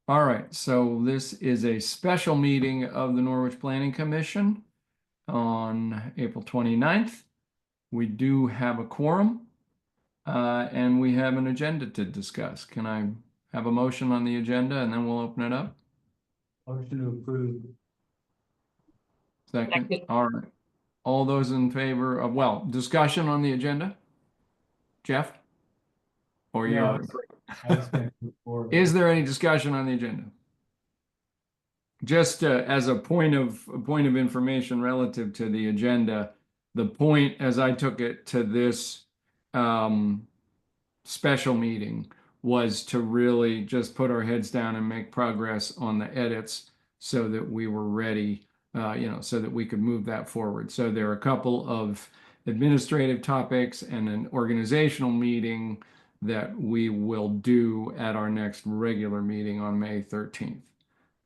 All right, so this is a special meeting of the Norwich Planning Commission on April 29th. We do have a quorum, and we have an agenda to discuss. Can I have a motion on the agenda and then we'll open it up? Motion to approve. Second, all right. All those in favor of, well, discussion on the agenda? Jeff? Or No, you're, I was gonna move forward. is there any discussion on the agenda? Just as a point of information relative to the agenda, the point as I took it to this special meeting was to really just put our heads down and make progress on the edits so that we were ready, so that we could move that forward. So there are a couple of administrative topics and an organizational meeting that we will do at our next regular meeting on May 13th.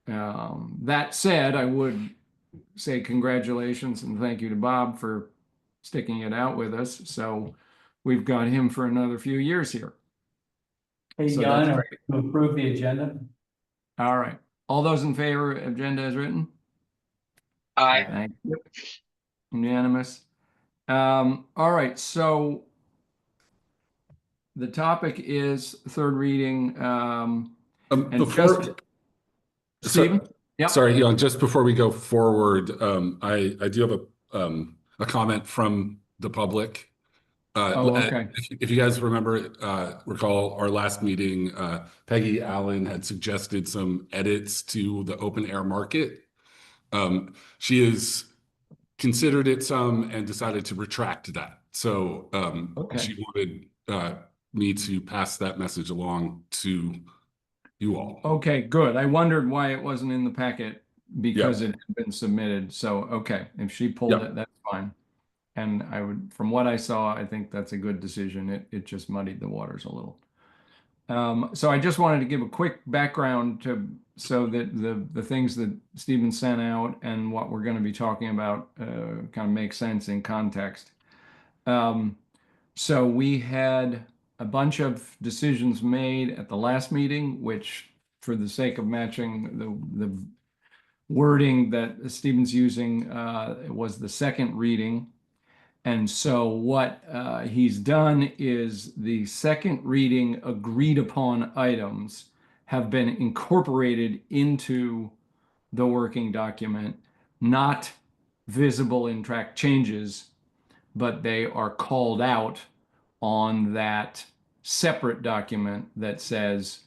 That said, I would say congratulations and thank you to Bob for sticking it out with us. So we've got him for another few years here. Hey, So John, that's to approve the agenda. All right. All those in favor, agenda as written? Aye. Thank you. Unanimous. All right, so the topic is third reading. And Before, Stephen? Yeah. sorry, Elon, just before we go forward, I do have a comment from the public. Okay. If you guys recall our last meeting, Peggy Allen had suggested some edits to the open air market. She has considered it some and decided to retract that. So she wanted me to pass that message along to you all. Okay, good. I wondered why it wasn't in the packet because it had been submitted. So, okay, if she pulled it, that's fine. And I would, from what I saw, I think that's a good decision. It just muddied the waters a little. So I just wanted to give a quick background so that the things that Stephen sent out and what we're going to be talking about kind of make sense in context. So we had a bunch of decisions made at the last meeting, which for the sake of matching the wording that Stephen's using was the second reading. And so what he's done is the second reading agreed upon items have been incorporated into the working document, not visible in track changes, but they are called out on that separate document that says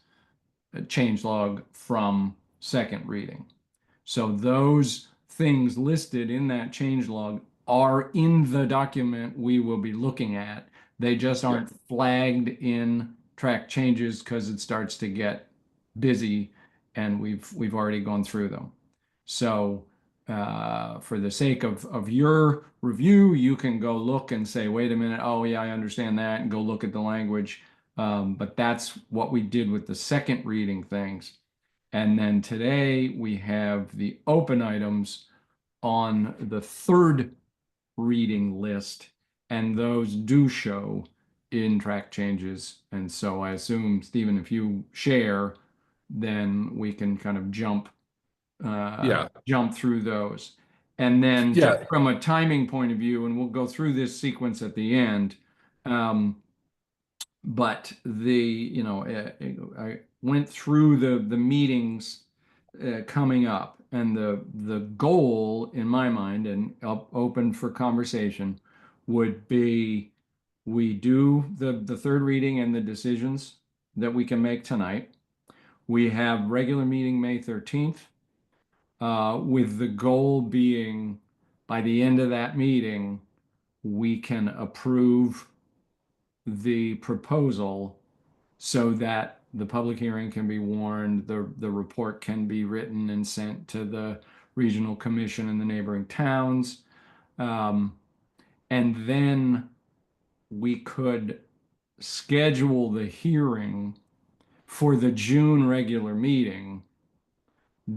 change log from second reading. So those things listed in that change log are in the document we will be looking at. They just aren't flagged in track changes because it starts to get busy and we've already gone through them. So for the sake of your review, you can go look and say, wait a minute, oh yeah, I understand that, and go look at the language. But that's what we did with the second reading things. And then today we have the open items on the third reading list, and those do show in track changes. And so I assume, Stephen, if you share, then we can kind of jump through those. And then just from a timing point of view, and we'll go through this sequence at the end, but I went through the meetings coming up, and the goal in my mind, and open for conversation, would be we do the third reading and the decisions that we can make tonight. We have regular meeting May 13th, with the goal being by the end of that meeting, we can approve the proposal so that the public hearing can be warned, the report can be written and sent to the regional commission in the neighboring towns. And then we could schedule the hearing for the June regular meeting,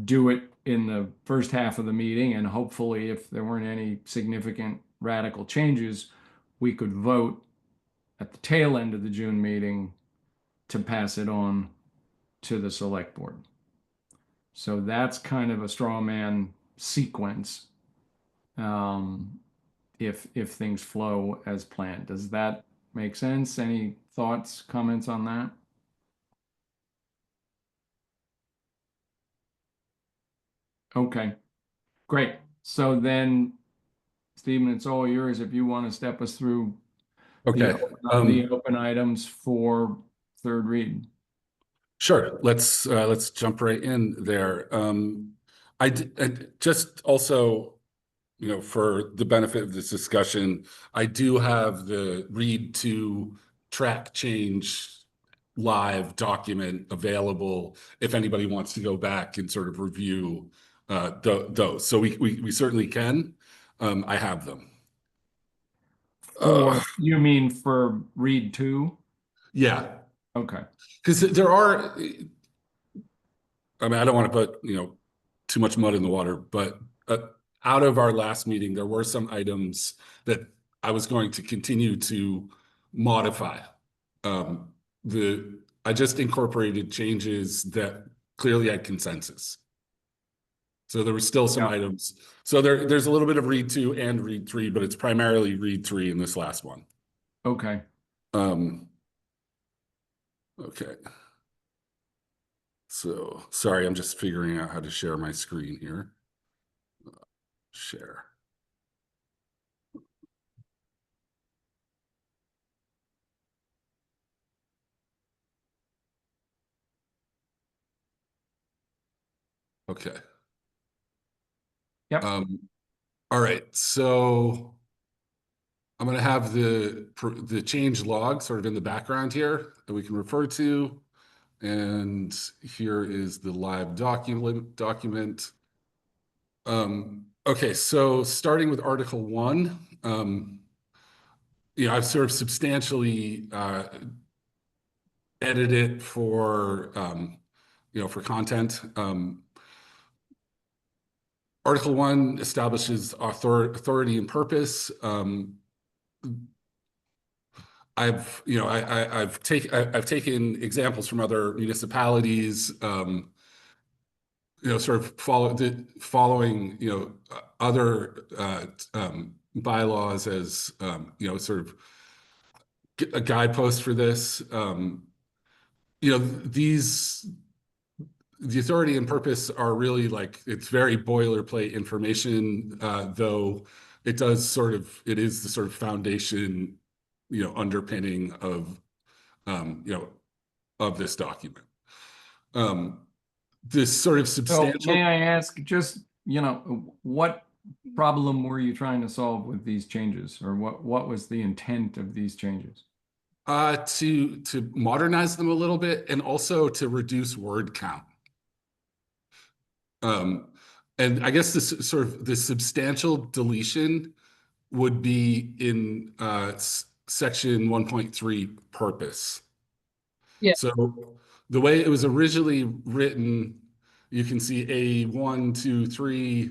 do it in the first half of the meeting, and hopefully if there weren't any significant radical changes, we could vote at the tail end of the June meeting to pass it on to the select board. So that's kind of a straw man sequence. If things flow as planned. Does that make sense? Any thoughts, comments on that? Okay, great. So then, Stephen, it's all yours if you want to step us through Okay. the open items for third read. Sure. Let's jump right in there. I just also, for the benefit of this discussion, I do have the read to track change live document available if anybody wants to go back and sort of review those. So we certainly can. I have them. You mean for read 2? Yeah, Okay. because there are. I mean, I don't want to put, too much mud in the water, but out of our last meeting, there were some items that I was going to continue to modify. I just incorporated changes that clearly had consensus. So there were still some items. So there's a little bit of read 2 and read 3, but it's primarily read 3 in this last one. Okay. Okay. So sorry, I'm just figuring out how to share my screen here. Share. Okay. Yep. All right. So I'm going to have the change log sort of in the background here that we can refer to. And here is the live document. Okay, so starting with Article 1, I've sort of substantially edited for for content. Article 1 establishes authority and purpose. I've taken examples from other municipalities, sort of following, other bylaws as, sort of a guidepost for this. The authority and purpose are really it's very boilerplate information, though it is the sort of foundation, underpinning of, of this document. This sort of substantial. So may I ask just, what problem were you trying to solve with these changes, or what was the intent of these changes? To modernize them a little bit and also to reduce word count. And I guess this sort of the substantial deletion would be in section 1.3 purpose. Yeah. So the way it was originally written, you can see A1, 2, 3.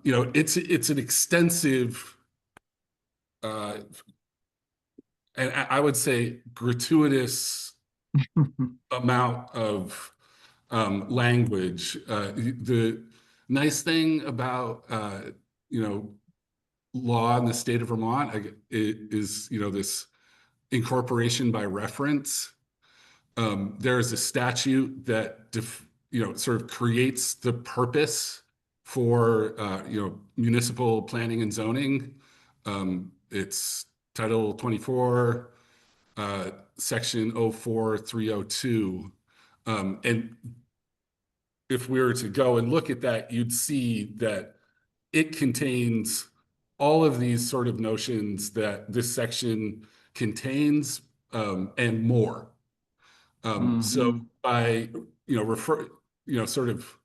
It's an extensive, and I would say gratuitous amount of language. The nice thing about law in the state of Vermont is this incorporation by reference. There is a statute that sort of creates the purpose for municipal planning and zoning. It's Title 24, Section 04302. And if we were to go and look at that, you'd see that it contains all of these sort of notions that this section contains, and more. So by sort of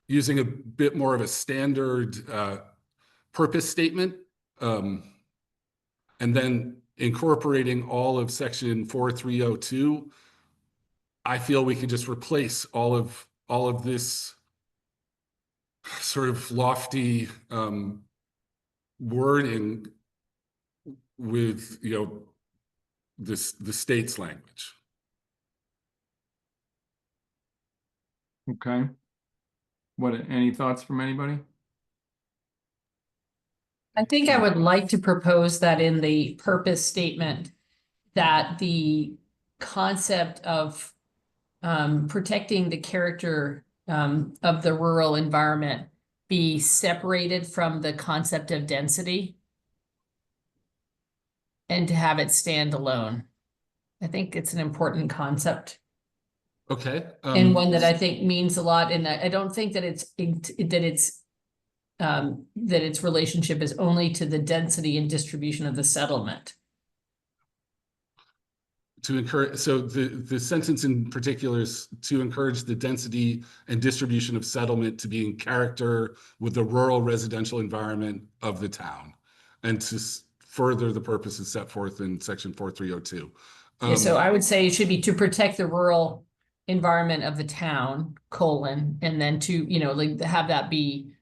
using a bit more of a standard purpose statement, and then incorporating all of section 4302, I feel we can just replace all of this sort of lofty wording with the state's language. Okay. any thoughts from anybody? I think I would like to propose that in the purpose statement, that the concept of protecting the character of the rural environment be separated from the concept of density and to have it stand alone. I think it's an important concept Okay. and one that I think means a lot. And I don't think that that its relationship is only to the density and distribution of the settlement. To encourage, so the sentence in particular is to encourage the density and distribution of settlement to be in character with the rural residential environment of the town, and to further the purposes set forth in section 4302. Yeah, so I would say it should be to protect the rural environment of the town, and then to, like, have that be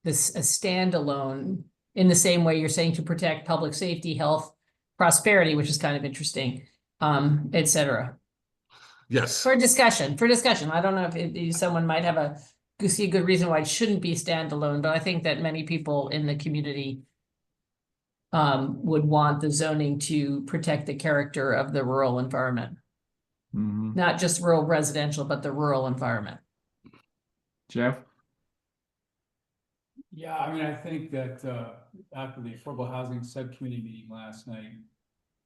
a standalone in the same way you're saying to protect public safety, health, prosperity, which is kind of interesting, et cetera. Yes. For discussion. I don't know if someone might see a good reason why it shouldn't be standalone, but I think that many people in the community would want the zoning to protect the character of the rural environment. Mhm. Not just rural residential, but the rural environment. Jeff? Yeah, I mean, I think that after the Affordable Housing Subcommittee meeting last night,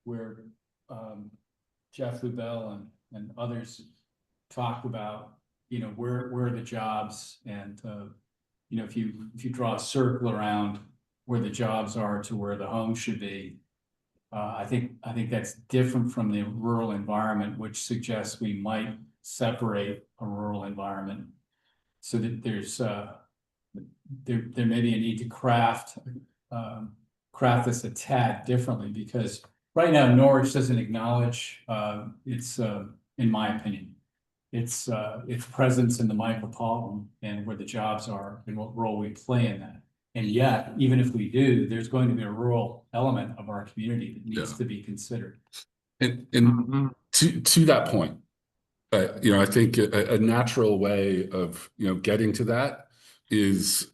where Jeff Lubell and others talked about, where are the jobs, and if you draw a circle around where the jobs are to where the home should be, I think that's different from the rural environment, which suggests we might separate a rural environment so that there's there may be a need to craft this a tad differently, because right now Norwich doesn't acknowledge its in my opinion, its presence in the micropolitan and where the jobs are and what role we play in that. And yet, even if we do, there's going to be a rural element of our community that needs to be considered. And Mhm. to that point, I think a natural way of, getting to that is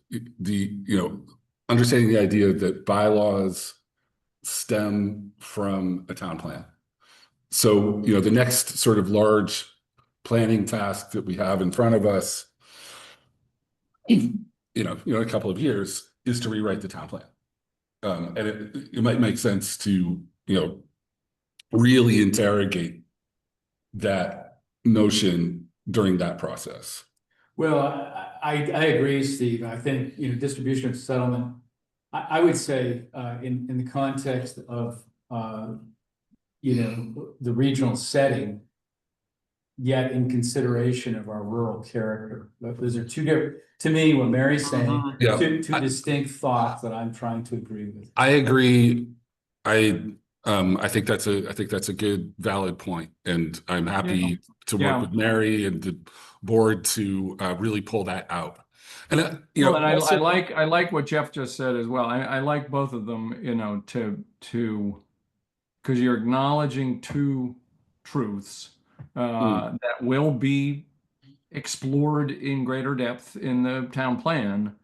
understanding the idea that bylaws stem from a town plan. So, the next sort of large planning task that we have in front of us, in a couple of years, is to rewrite the town plan. And it might make sense to, really interrogate that notion during that process. Well, I agree, Steve. I think, distribution of settlement, I would say, in the context of, the regional setting, yet in consideration of our rural character. But those are two different, to me, what Mary's saying, Yeah. two distinct thoughts that I'm trying to agree with. I agree. I think that's a good, valid point, and I'm happy to work with Mary and the board to really pull that out. And Well, and also, I like what Jeff just said as well. I like both of them, because you're acknowledging two truths that will be explored in greater depth in the town plan,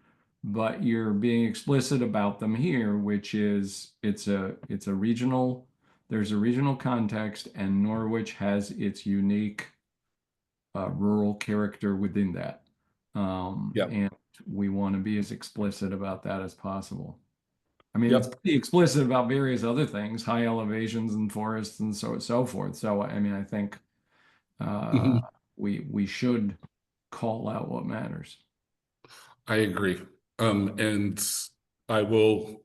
but you're being explicit about them here, which is there's a regional context, and Norwich has its unique rural character within that. And we want to be as explicit about that as possible. I mean, it's pretty explicit about various other things, high elevations and forests and so forth. So, I mean, I think we should call out what matters. I agree. And I will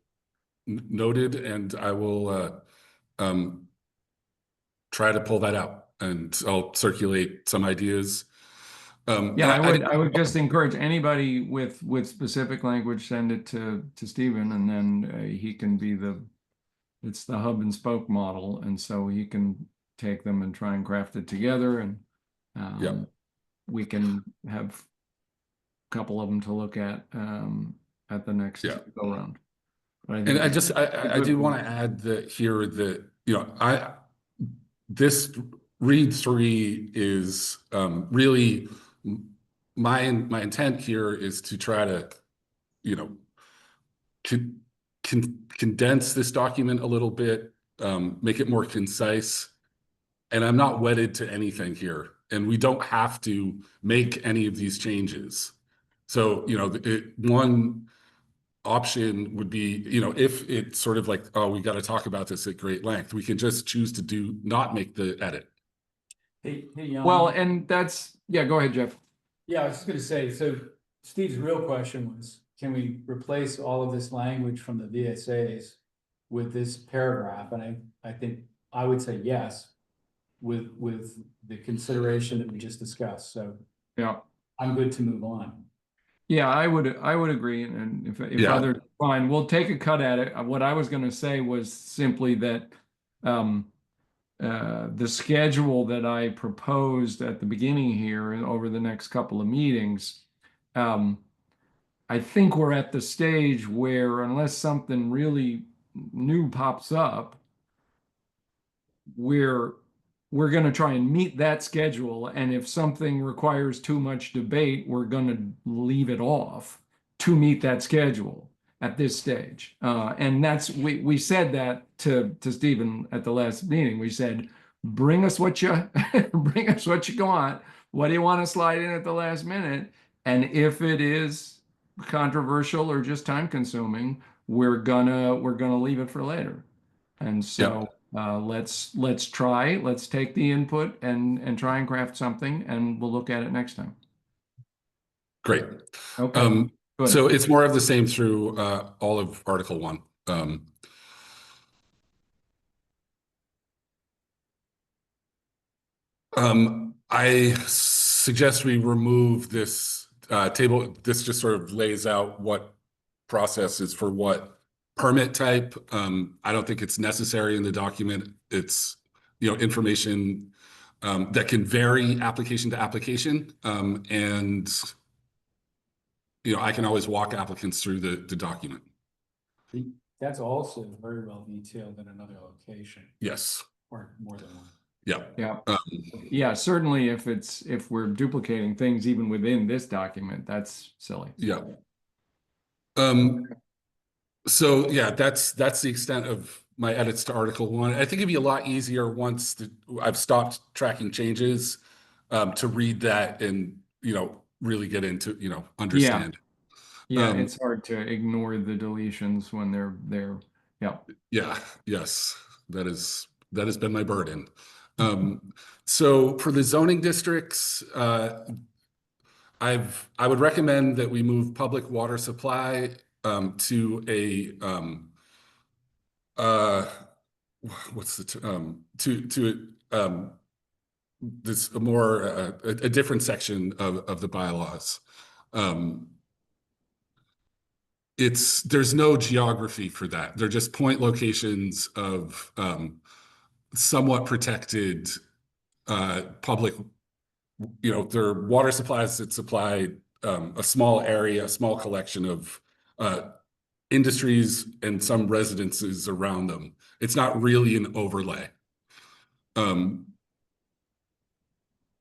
noted, and I will try to pull that out, and I'll circulate some ideas. I would just encourage anybody with specific language, send it to Stephen, and then he can be it's the hub and spoke model, and so he can take them and try and craft it together, and we can have a couple of them to look at the next go round. And I do want to add that here that this read 3 is really my intent here is to try to, you know, condense this document a little bit, make it more concise. And I'm not wedded to anything here, and we don't have to make any of these changes. So, you know, one option would be, you know, if it's sort of like, oh, we got to talk about this at great length, we can just choose to not make the edit. Hey, Jan. Well, and that's, yeah, go ahead, Jeff. Yeah, I was just gonna say, so Steve's real question was, can we replace all of this language from the VSAs with this paragraph? And I think I would say yes, with the consideration that we just discussed. So Yeah. I'm good to move on. Yeah, I would agree, and if Yeah. others, fine, we'll take a cut at it. What I was gonna say was simply that the schedule that I proposed at the beginning here and over the next couple of meetings, I think we're at the stage where unless something really new pops up, we're going to try and meet that schedule. And if something requires too much debate, we're going to leave it off to meet that schedule at this stage. And that's, we said that to Stephen at the last meeting. We said, bring us what you bring us what you want. What do you want to slide in at the last minute? And if it is controversial or just time consuming, we're gonna leave it for later. And so let's take the input and try and craft something, and we'll look at it next time. Great. Okay. Good. So it's more of the same through all of Article 1. I suggest we remove this table. This just sort of lays out what process is for what permit type. I don't think it's necessary in the document. It's, you know, information that can vary application to application. And, you know, I can always walk applicants through the document. That's also very well detailed in another location, Yes. or more than one. Yeah. Yeah. Yeah, certainly if we're duplicating things even within this document, that's silly. Yeah. So yeah, that's the extent of my edits to Article 1. I think it'd be a lot easier once I've stopped tracking changes to read that and, you know, really get into, you know, understand. Yeah, it's hard to ignore the deletions when they're there. Yeah. Yeah, yes, that has been my burden. So for the zoning districts, I would recommend that we move public water supply to a what's the this a more a different section of the bylaws. There's no geography for that. They're just point locations of somewhat protected public, you know, they're water supplies that supply a small area, a small collection of industries and some residences around them. It's not really an overlay.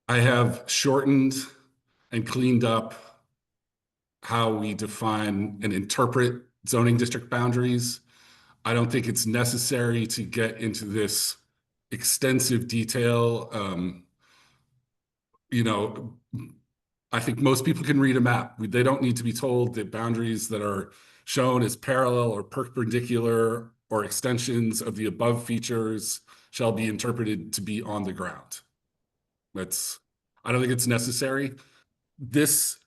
I have shortened and cleaned up how we define and interpret zoning district boundaries. I don't think it's necessary to get into this extensive detail. You know, I think most people can read a map. They don't need to be told that boundaries that are shown as parallel or perpendicular or extensions of the above features shall be interpreted to be on the ground. I don't think it's necessary. This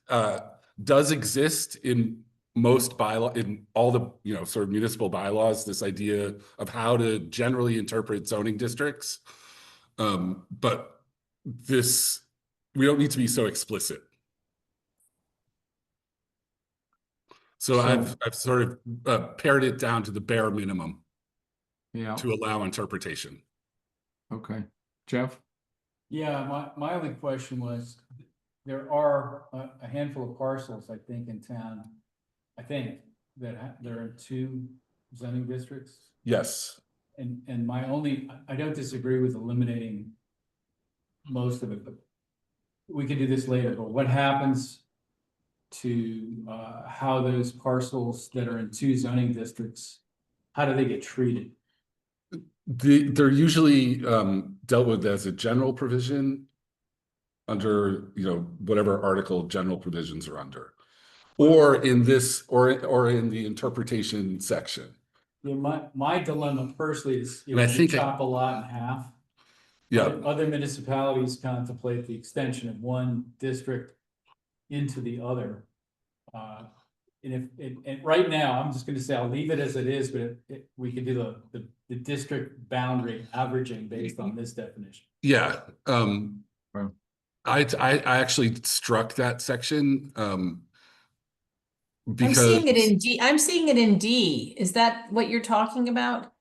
does exist in most in all the, you know, sort of municipal bylaws, this idea of how to generally interpret zoning districts. But we don't need to be so explicit. So I've sort of pared it down to the bare minimum to allow interpretation. Okay. Jeff? Yeah, my only question was, there are a handful of parcels, I think, in town, that there are 2 zoning districts. Yes. And I don't disagree with eliminating most of it, but we could do this later, but what happens to, how those parcels that are in two zoning districts, how do they get treated? They're usually dealt with as a general provision under, whatever article general provisions are under. Or in this, or in the interpretation section. Yeah, my dilemma personally is, And I if you think chop a lot in half. Yeah, Other municipalities contemplate the extension of one district into the other. And and right now, I'm just gonna say, I'll leave it as it is, but we could do the district boundary averaging based on this definition. yeah. Well. I actually struck that section, I'm because seeing it in D. I'm seeing it in D. Is that what you're talking about?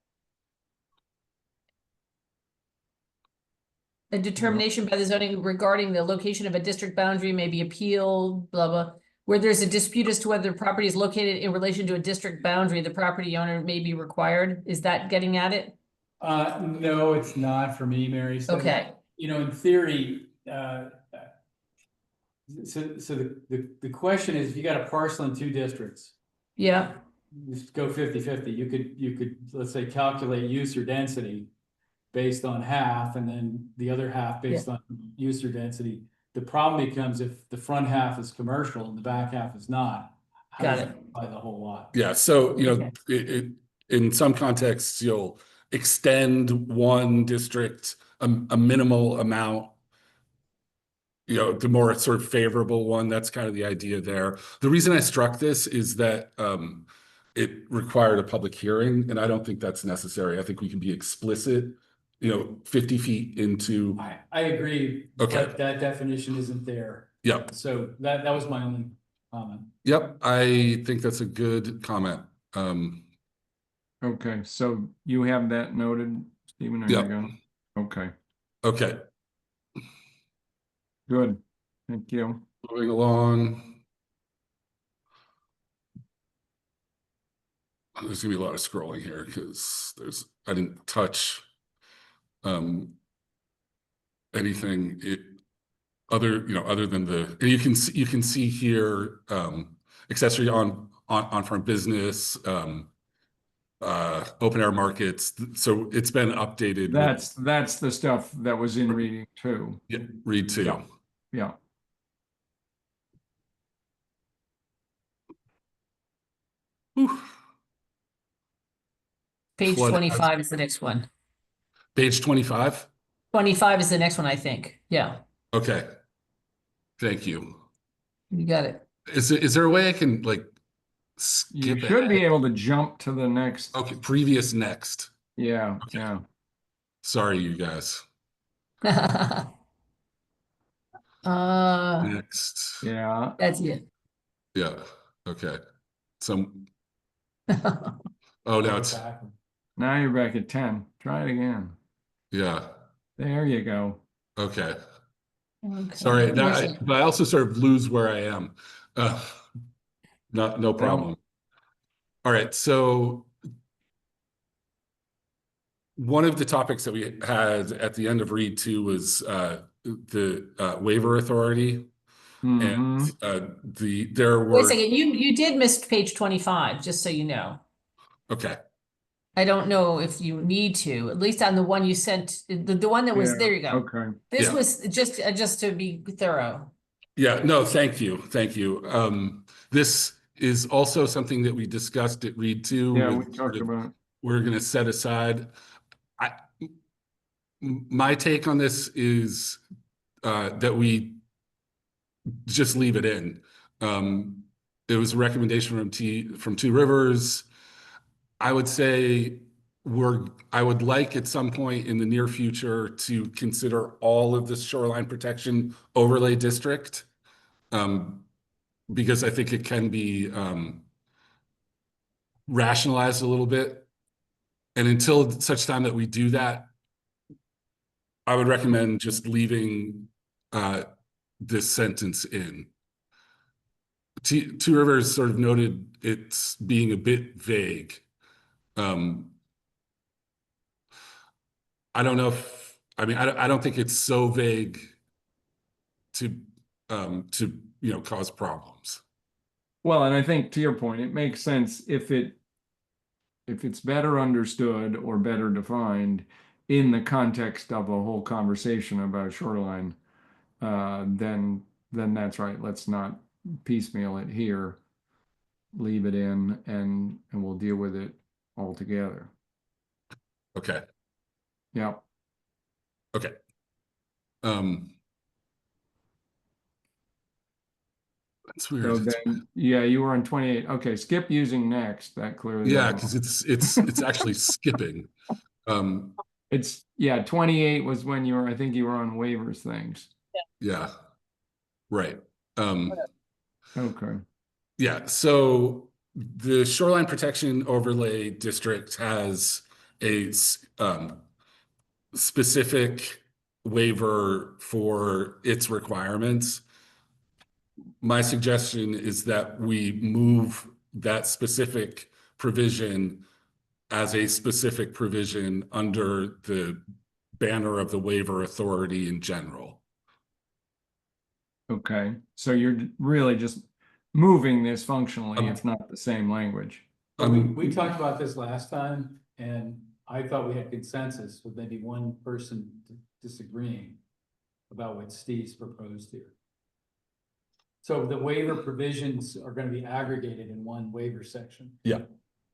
A determination by the zoning regarding the location of a district boundary may be appealed, blah, blah. Where there's a dispute as to whether the property is located in relation to a district boundary, the property owner may be required. Is that getting at it? No, it's not for me, Mary. So, Okay, in theory, so the question is, if you got a parcel in two districts, yeah, just go 50-50, you could, let's say, calculate use or density based on half, and then the other half based on use or density. The problem becomes if the front half is commercial and the back half is not. How Got does it. that apply the whole lot? yeah, so Okay. in some contexts, you'll extend one district a minimal amount. The more sort of favorable one, that's kind of the idea there. The reason I struck this is that it required a public hearing, and I don't think that's necessary. I think we can be explicit, 50 feet into. I agree, Okay. but that definition isn't there. Yep. So that was my only comment. Yep, I think that's a good comment. Okay, so you have that noted, Stephen, or Yep. you going? Okay, Okay, good. Thank you. moving along. There's gonna be a lot of scrolling here because I didn't touch anything other than and you can see here accessory on farm business, open air markets. So it's been updated. That's the stuff that was in reading too. Yeah, read too. Yeah. Yeah. Whew. Page Flood 25 is the next one. Page 25. 25 is the next one, I think. Yeah, Okay. Thank you. you got it. Is there a way I can like You skip should be ahead? able to jump to the next. Okay, previous next. Yeah, Okay. yeah. Sorry, you guys. Uh, Next. Yeah. that's it. Yeah. Okay. So, oh, now it's, Now you're back at 10. Try it again. yeah. There you go. Okay. Okay. Sorry. Where's it? But I also sort of lose where I am. No problem. All right. So one of the topics that we had at the end of read 2 was the waiver authority. Mhm. And there Wait a were, second, you did miss page 25, just so you know. okay. I don't know if you need to, at least on the one you sent, the one that was, Yeah, there you go. Okay. This Yeah. was just to be thorough. Yeah, no, thank you. Thank you. This is also something that we discussed at read 2. Yeah, with we sort talked of- about. We're going to set aside. My take on this is that we just leave it in. It was a recommendation from Two Rivers. I would say I would like at some point in the near future to consider all of the shoreline protection overlay district. Because I think it can be rationalized a little bit. And until such time that we do that, I would recommend just leaving this sentence in. Two Rivers sort of noted it's being a bit vague. I don't know I don't think it's so vague to cause problems. Well, and I think to your point, it makes sense if it's better understood or better defined in the context of a whole conversation about shoreline, then that's right. Let's not piecemeal it here. Leave it in and we'll deal with it all together. Okay. Yeah. Okay. That's weird. So then, yeah, you were on 28. Okay, skip using next. That clearly. Yeah, because it's actually skipping. It's, yeah, 28 was when I think you were on waivers things. Yeah. Right. Okay. Yeah, so the Shoreline Protection Overlay District has a specific waiver for its requirements. My suggestion is that we move that specific provision as a specific provision under the banner of the waiver authority in general. Okay. So you're really just moving this functionally, if not the same language. But we talked about this last time, and I thought we had consensus with maybe one person disagreeing about what Steve's proposed here. So the waiver provisions are gonna be aggregated in one waiver section. Yeah.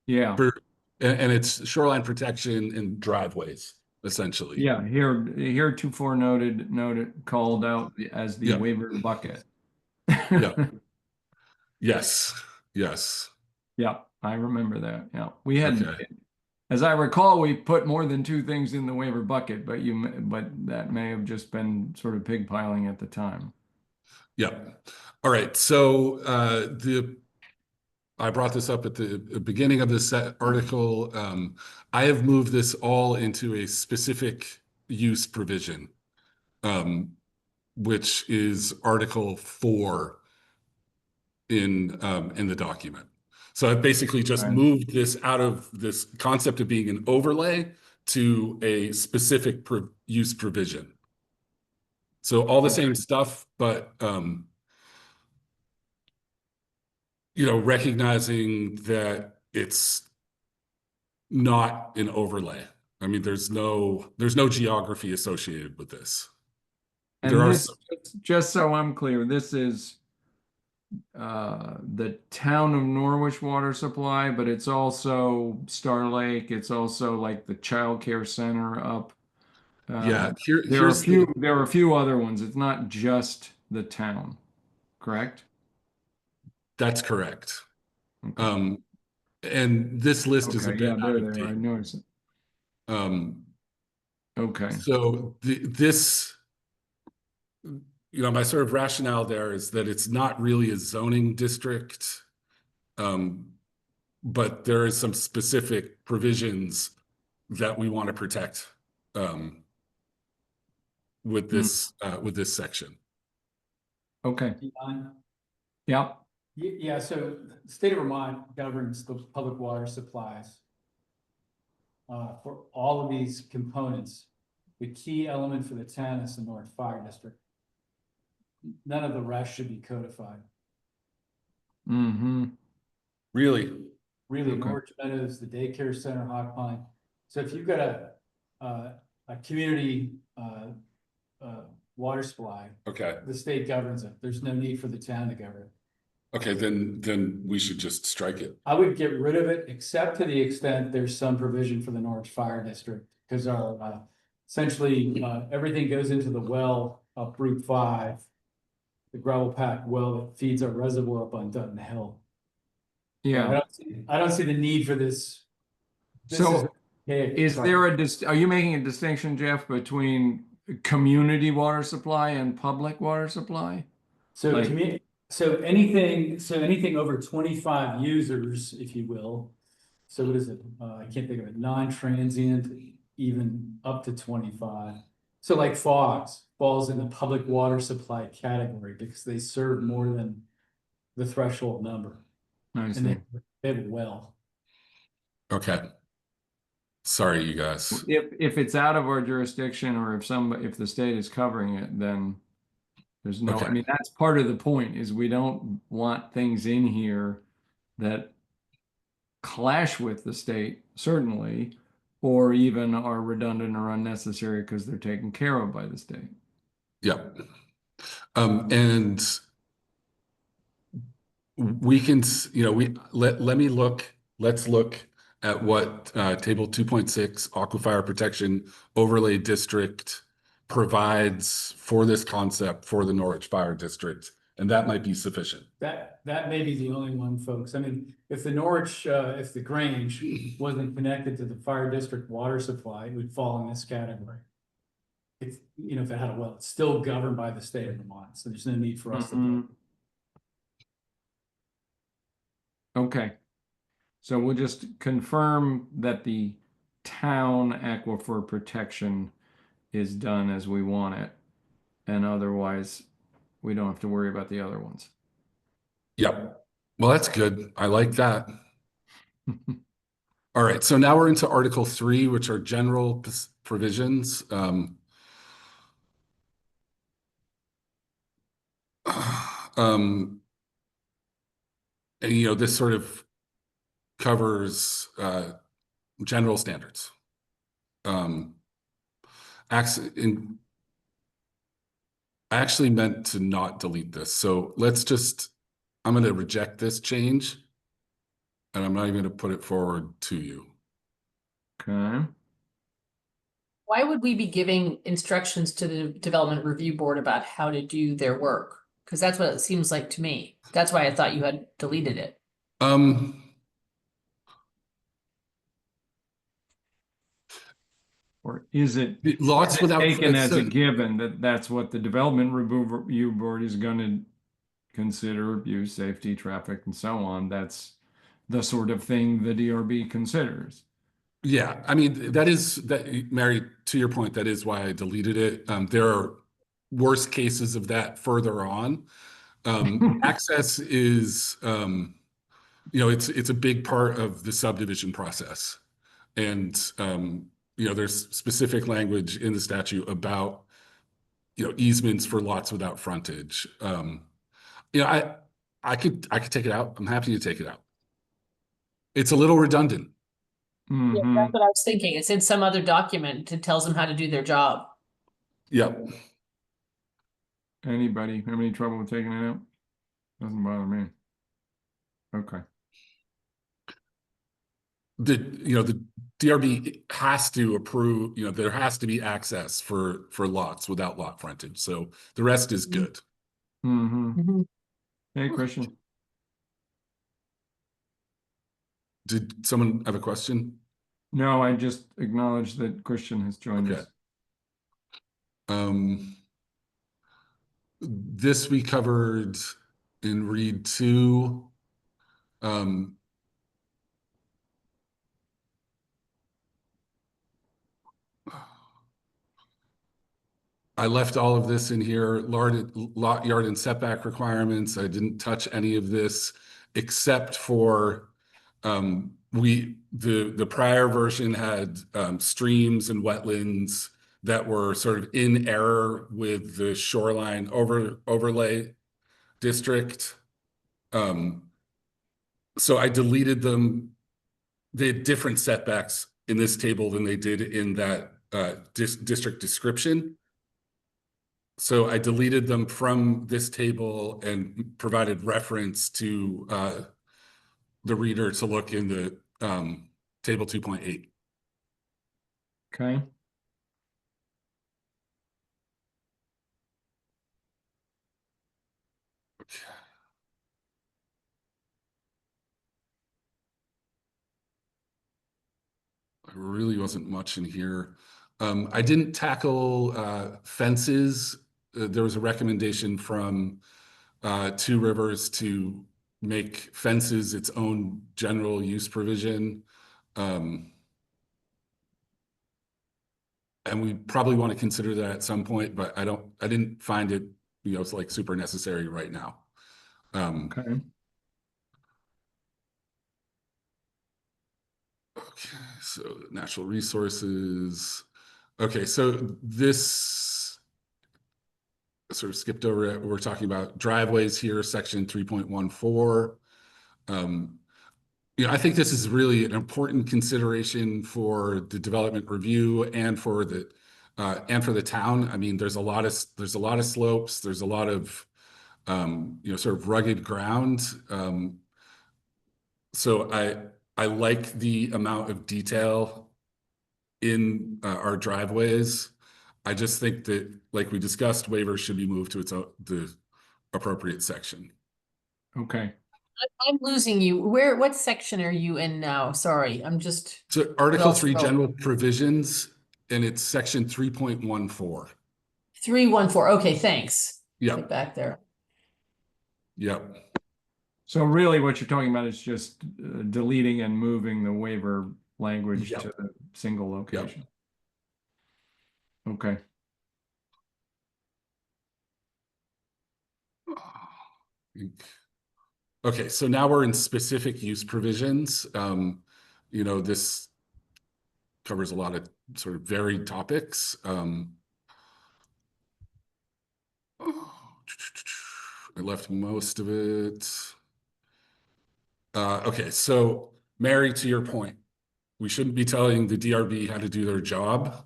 Yeah. And it's shoreline protection and driveways, essentially. Yeah. Heretofore noted, called out as the Yeah. waiver bucket. Yeah. Yes. Yes. Yeah. I remember that. Yeah. We had, Okay. as I recall, we put more than two things in the waiver bucket, but that may have just been sort of pig piling at the time. Yeah. All right. So I brought this up at the beginning of this article. I have moved this all into a specific use provision, which is Article 4 in the document. So I've basically just moved this out of this concept of being an overlay to a specific use provision. So all the same stuff, but recognizing that it's not an overlay. I mean, there's no geography associated with this. And this, just so I'm clear, this is the town of Norwich water supply, but it's also Star Lake. It's also like the child care center up. Yeah, there are a few other ones. It's not just the town, correct? That's correct. Okay. And this list is a Okay, bit yeah, out there of they are. I date. noticed it. Okay. So this, my sort of rationale there is that it's not really a zoning district, but there is some specific provisions that we want to protect with this section. Okay. John? Yep. Yeah, so the state of Vermont governs the public water supplies. For all of these components, the key element for the town is the North Fire District. None of the rest should be codified. Mm-hmm. Really? Really, Okay. Norwich Meadows, the daycare center, Hog Pine. So if you've got a community water supply, Okay. the state governs it. There's no need for the town to govern it. Okay, then we should just strike it. I would get rid of it, except to the extent there's some provision for the Norwich Fire District, because our essentially everything goes into the well up Route 5, the gravel packed well that feeds our reservoir up on Dutton Hill. Yeah. I don't see the need for this. So is there are you making a distinction, Jeff, between community water supply and public water supply? So anything over 25 users, if you will. So what is it? I can't think of it. Non-transient, even up to 25. So like Fox falls in the public water supply category because they serve more than the threshold number. I see. And they have a well. Okay. Sorry, you guys. If it's out of our jurisdiction, or if the state is covering it, then There's no, I Okay. mean, that's part of the point is we don't want things in here that clash with the state, certainly, or even are redundant or unnecessary because they're taken care of by the state. Yeah. And we can, let's look at what table 2.6 Aquifer Protection Overlay District provides for this concept for the Norwich Fire District, and that might be sufficient. That may be the only one, folks. I mean, if the Norwich, if the Grange wasn't connected to the fire district water supply, it would fall in this category. If, if it had a well, it's still governed by the state of Vermont, so there's no need for us to. Mhm. Okay. So we'll just confirm that the town aquifer protection is done as we want it. And otherwise, we don't have to worry about the other ones. Yep. Well, that's good. I like that. All right. So now we're into Article 3, which are general provisions. And, this sort of covers general standards. I actually meant to not delete this. So I'm going to reject this change, and I'm not even going to put it forward to you. Okay. Why would we be giving instructions to the Development Review Board about how to do their work? Because that's what it seems like to me. That's why I thought you had deleted it. Or is it Lots without taken as a given that that's what the Development Review Board is going to consider, abuse, safety, traffic, and so on? That's the sort of thing the DRB considers. Yeah, I mean, Mary, to your point, that is why I deleted it. There are worse cases of that further on. Access is, it's a big part of the subdivision process. And, there's specific language in the statute about, easements for lots without frontage. I could take it out. I'm happy to take it out. It's a little redundant. Yeah, that's what I was thinking. It's in some other document that tells them how to do their job. Yep. Anybody have any trouble with taking it out? Doesn't bother me. Okay. The DRB has to approve, there has to be access for lots without lot frontage. So the rest is good. Hey, Christian. Did someone have a question? No, I just acknowledged that Christian has joined us. This we covered in read 2. I left all of this in here, lot yard and setback requirements. I didn't touch any of this except for the prior version had streams and wetlands that were sort of in error with the shoreline overlay district. So I deleted them. They had different setbacks in this table than they did in that district description. So I deleted them from this table and provided reference to the reader to look in the table 2.8. Okay. There really wasn't much in here. I didn't tackle fences. There was a recommendation from Two Rivers to make fences its own general use provision. And we probably want to consider that at some point, but I didn't find it, it's like super necessary right now. Okay. Okay, so natural resources. Okay, so sort of skipped over it. We're talking about driveways here, section 3.14. I think this is really an important consideration for the development review and for the town. I mean, there's a lot of slopes, there's a lot of sort of rugged ground. So I like the amount of detail in our driveways. I just think that, like we discussed, waivers should be moved to the appropriate section. Okay. I'm losing you. What section are you in now? Sorry, I'm just, So Article else 3, go? general provisions, and it's section 3.14. 314. Okay, thanks. Yep. Get back there. Yep. So really what you're talking about is just deleting and moving the waiver language Yep. to the single location. Okay. Okay, so now we're in specific use provisions. This covers a lot of sort of varied topics. I left most of it. Okay, so Mary, to your point, we shouldn't be telling the DRB how to do their job.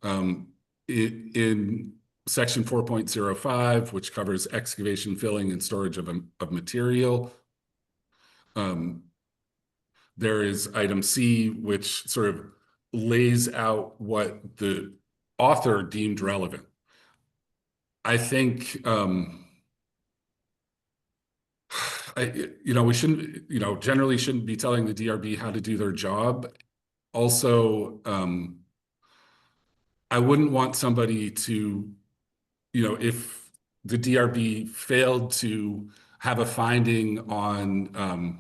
In section 4.05, which covers excavation, filling, and storage of material, there is item C, which sort of lays out what the author deemed relevant. I think we shouldn't, generally shouldn't be telling the DRB how to do their job. Also, I wouldn't want somebody to, if the DRB failed to have a finding on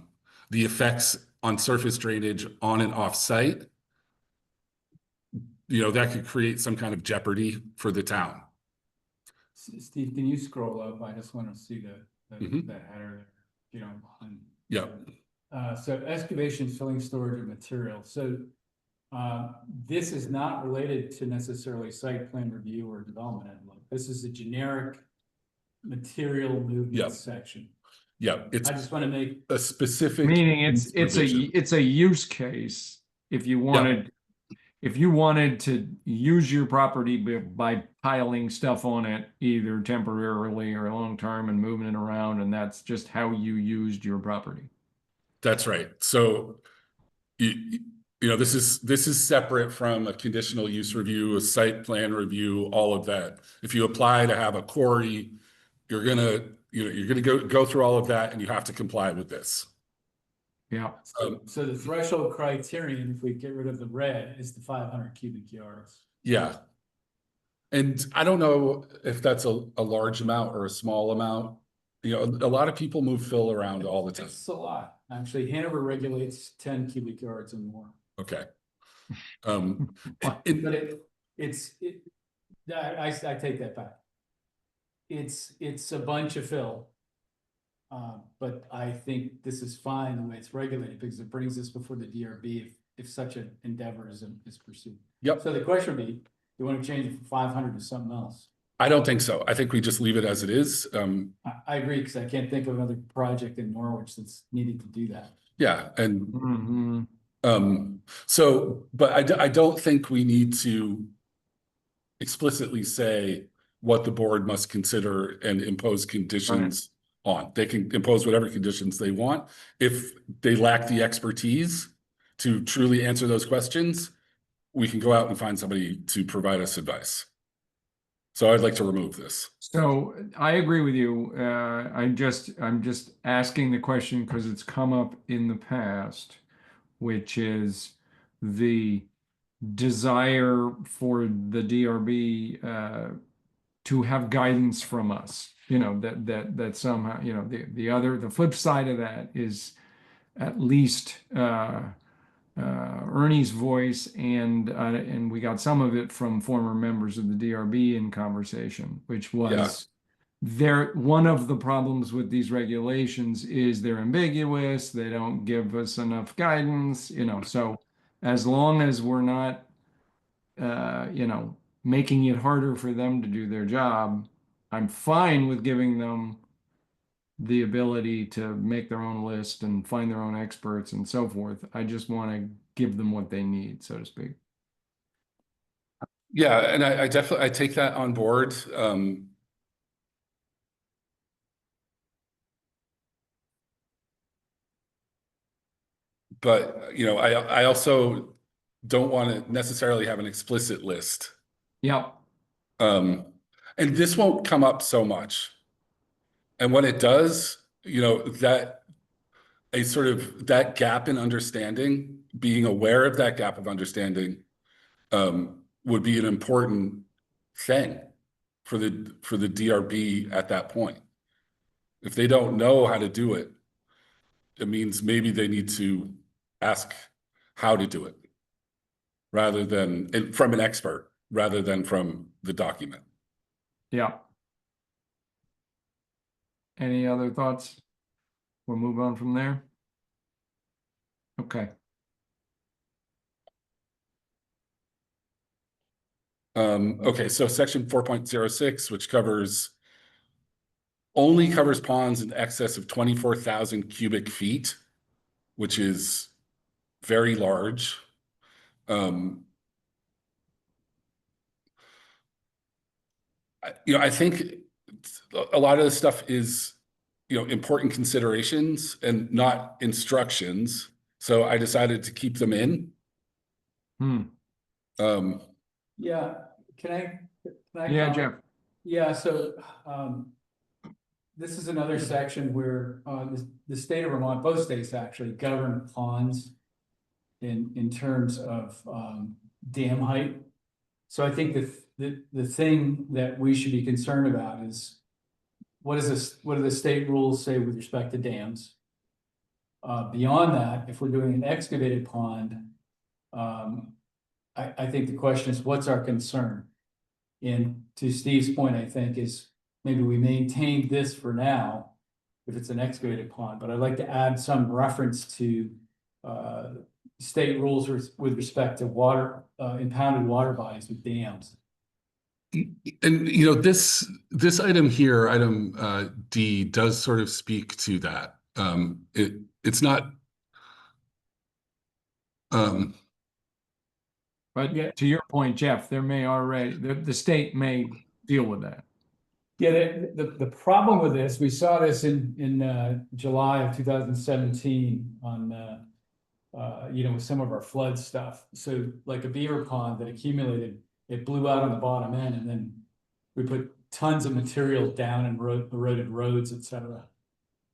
the effects on surface drainage on and off site, that could create some kind of jeopardy for the town. Steve, can you scroll up? I just want to see the header there, Yep. So excavation, filling, storage of material. So this is not related to necessarily site plan review or development envelope. This is a generic material movement section. Yeah, it's I just want to make a specific Meaning it's provision. a use case if you wanted to use your property by piling stuff on it either temporarily or long term and moving it around, and that's just how you used your property. That's right. So this is separate from a conditional use review, a site plan review, all of that. If you apply to have a quarry, you're gonna go through all of that, and you have to comply with this. Yeah. So the threshold criterion, if we get rid of the red, is the 500 cubic yards. Yeah. And I don't know if that's a large amount or a small amount. A lot of people move fill around all the time. It's a lot. Actually, Hanover regulates 10 cubic yards or more. Okay. But I take that back. It's a bunch of fill. But I think this is fine the way it's regulated because it brings us before the DRB if such an endeavor is pursued. Yep. So the question would be, you want to change it from 500 to something else? I don't think so. I think we just leave it as it is. I agree, because I can't think of another project in Norwich that's needed to do that. Yeah, and Mhm. but I don't think we need to explicitly say what the board must consider and impose conditions on. They can impose whatever conditions they want. If they lack the expertise to truly answer those questions, we can go out and find somebody to provide us advice. So I'd like to remove this. So I agree with you. I'm just asking the question because it's come up in the past, which is the desire for the DRB to have guidance from us. That somehow, the flip side of that is at least Ernie's voice, and we got some of it from former members of the DRB in conversation, which was one of the problems with these regulations is they're ambiguous, they don't give us enough guidance, so as long as we're not making it harder for them to do their job, I'm fine with giving them the ability to make their own list and find their own experts and so forth. I just want to give them what they need, so to speak. Yeah, and I definitely, I take that on board. But, you know, I also don't want to necessarily have an explicit list. Yep. And this won't come up so much. And when it does, you know, that a sort of that gap in understanding, being aware of that gap of understanding, would be an important thing for the DRB at that point. If they don't know how to do it, it means maybe they need to ask how to do it rather than from an expert rather than from the document. Yeah. Any other thoughts? We'll move on from there. Okay. Okay, so section 4.06, which only covers ponds in excess of 24,000 cubic feet, which is very large. You know, I think a lot of this stuff is, you know, important considerations and not instructions. So I decided to keep them in. Yeah, can I Yeah, comment? Jeff. Yeah, so, this is another section where, the state of Vermont, both states actually govern ponds in terms of, dam height. So I think the thing that we should be concerned about is what do the state rules say with respect to dams? Beyond that, if we're doing an excavated pond, I think the question is, what's our concern? And to Steve's point, I think is maybe we maintain this for now, if it's an excavated pond, but I'd like to add some reference to state rules with respect to water, impounded water bodies with dams. And you know, this item here, item D, does sort of speak to that. It's not But to your point, Jeff, there may already, the state may deal with that. Yeah, the problem with this, we saw this in July of 2017 on you know, with some of our flood stuff. So like a beaver pond that accumulated, it blew out on the bottom end, and then we put tons of material down and eroded roads, et cetera.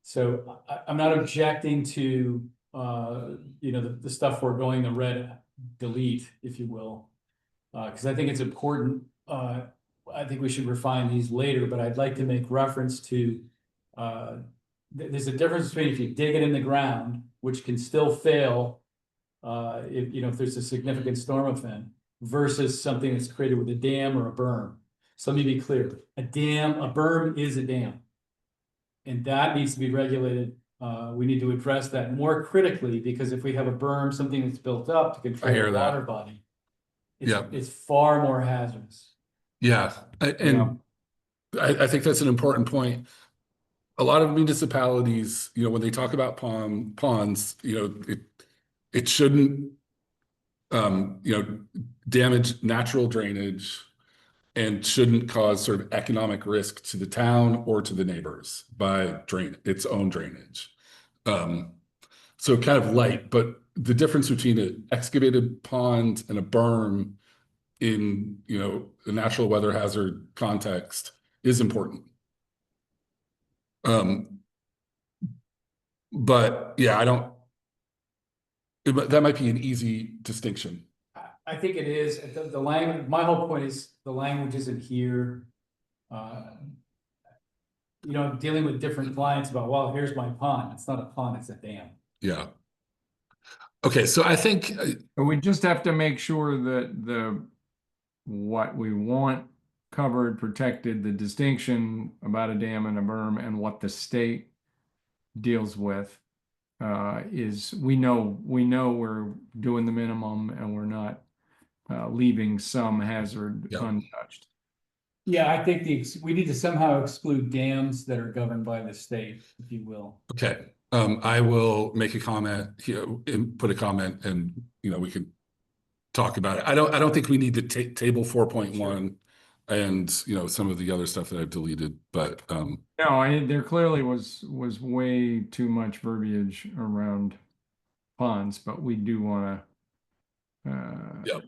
So I'm not objecting to you know, the stuff we're going to red delete, if you will. Because I think it's important. I think we should refine these later, but I'd like to make reference to there's a difference between if you dig it in the ground, which can still fail if you know, if there's a significant storm event, versus something that's created with a dam or a berm. So let me be clear, a berm is a dam. And that needs to be regulated. We need to address that more critically, because if we have a berm, something that's built up to control hear the that. water body, Yeah. it's far more hazardous. Yeah, and I think that's an important point. A lot of municipalities, you know, when they talk about ponds, you know, it shouldn't, you know, damage natural drainage and shouldn't cause sort of economic risk to the town or to the neighbors by its own drainage. So kind of light, but the difference between an excavated pond and a berm in, you know, a natural weather hazard context is important. But yeah, that might be an easy distinction. I think it is, the language, my whole point is the language isn't here. You know, dealing with different clients about, well, here's my pond, it's not a pond, it's a dam. Yeah. Okay, so I think But we just have to make sure that what we want covered, protected, the distinction about a dam and a berm and what the state deals with is we know we're doing the minimum and we're not leaving some hazard Yeah. untouched. Yeah, I think we need to somehow exclude dams that are governed by the state, if you will. Okay, I will make a comment here, and put a comment, and, we can talk about it. I don't think we need to take table 4.1 and, some of the other stuff that I've deleted, but, No, there clearly was way too much verbiage around ponds, but we do want to Yep.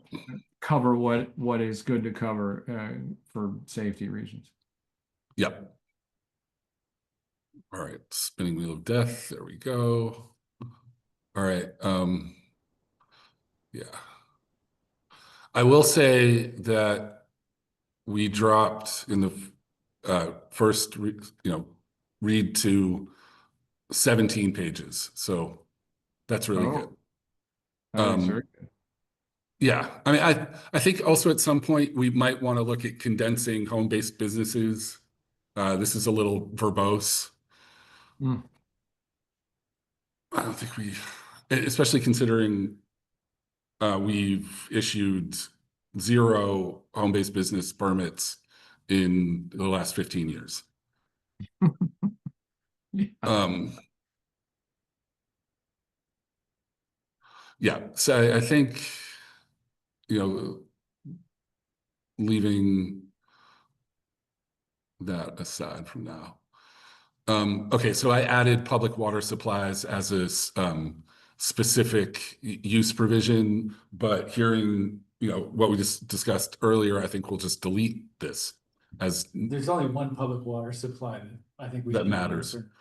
cover what is good to cover for safety reasons. Yep. All right, spinning wheel of death, there we go. All right, yeah. I will say that we dropped in the first, read to 17 pages, so that's really good. That is very good. Yeah, I mean, I think also at some point we might want to look at condensing home-based businesses. This is a little verbose. Hmm. I don't think especially considering we've issued 0 home-based business permits in the last 15 years. Yeah. Yeah, so I think, leaving that aside from now. Okay, so I added public water supplies as a specific use provision, but hearing, what we just discussed earlier, I think we'll just delete this as There's only one public water supply that I think we. that should matters. answer.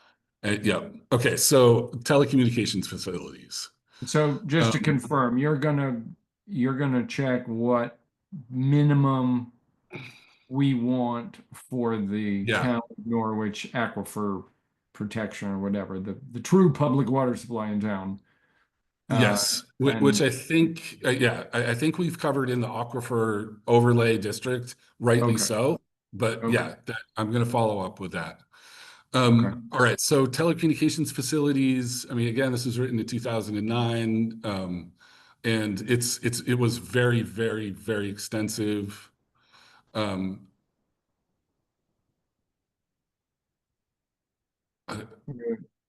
Yeah, okay, so telecommunications facilities. So just to confirm, you're gonna check what minimum we want for the Yeah. town of Norwich aquifer protection or whatever, the true public water supply in town. Yes, which and- I think, I think we've covered in the aquifer overlay district, rightly Okay. so. But Okay. yeah, I'm going to follow up with that. Okay. All right, so telecommunications facilities. I mean, again, this was written in 2009, and it was very, very, very extensive.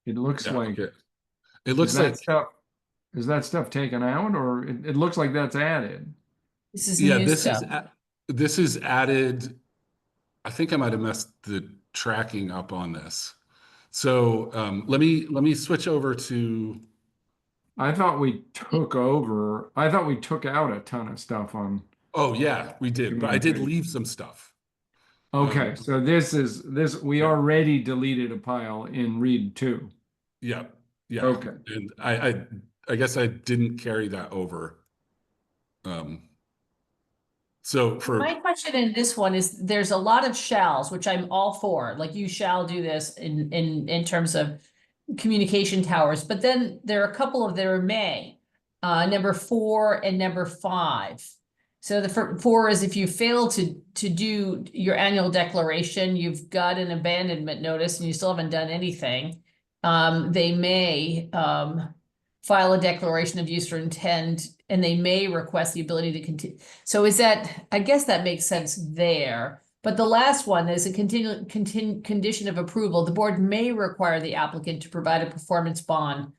It looks Yeah, like, okay. It looks is like, that stuff taken out, or it looks like that's added? This is yeah, new this stuff. this is added. I think I might have messed the tracking up on this. So let me switch over to. I thought we took out a ton of stuff on. Oh yeah, we did, but I did leave some stuff. Okay, so we already deleted a pile in read 2. Yeah, yeah. Okay. And I guess I didn't carry that over. So for My question in this one is, there's a lot of shalls, which I'm all for, like you shall do this in terms of communication towers, but then there are a couple of that are may, number 4 and number 5. So the 4 is if you fail to do your annual declaration, you've got an abandonment notice and you still haven't done anything. They may file a declaration of use or intent, and they may request the ability to continue. So I guess that makes sense there. But the last one is a condition of approval. The board may require the applicant to provide a performance bond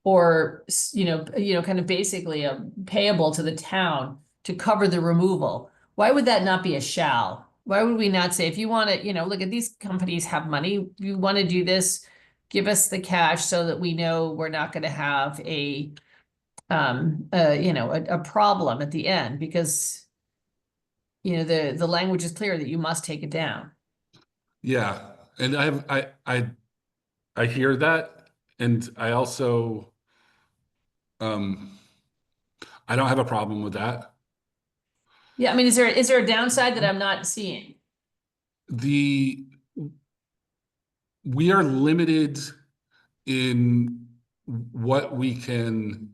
or, kind of basically payable to the town to cover the removal. Why would that not be a shall? Why would we not say, if you want to, look at these companies have money, you want to do this, give us the cash so that we know we're not going to have a problem at the end, because the language is clear that you must take it down. yeah, and I hear that, and I also I don't have a problem with that. Yeah, I mean, is there a downside that I'm not seeing? We are limited in what we can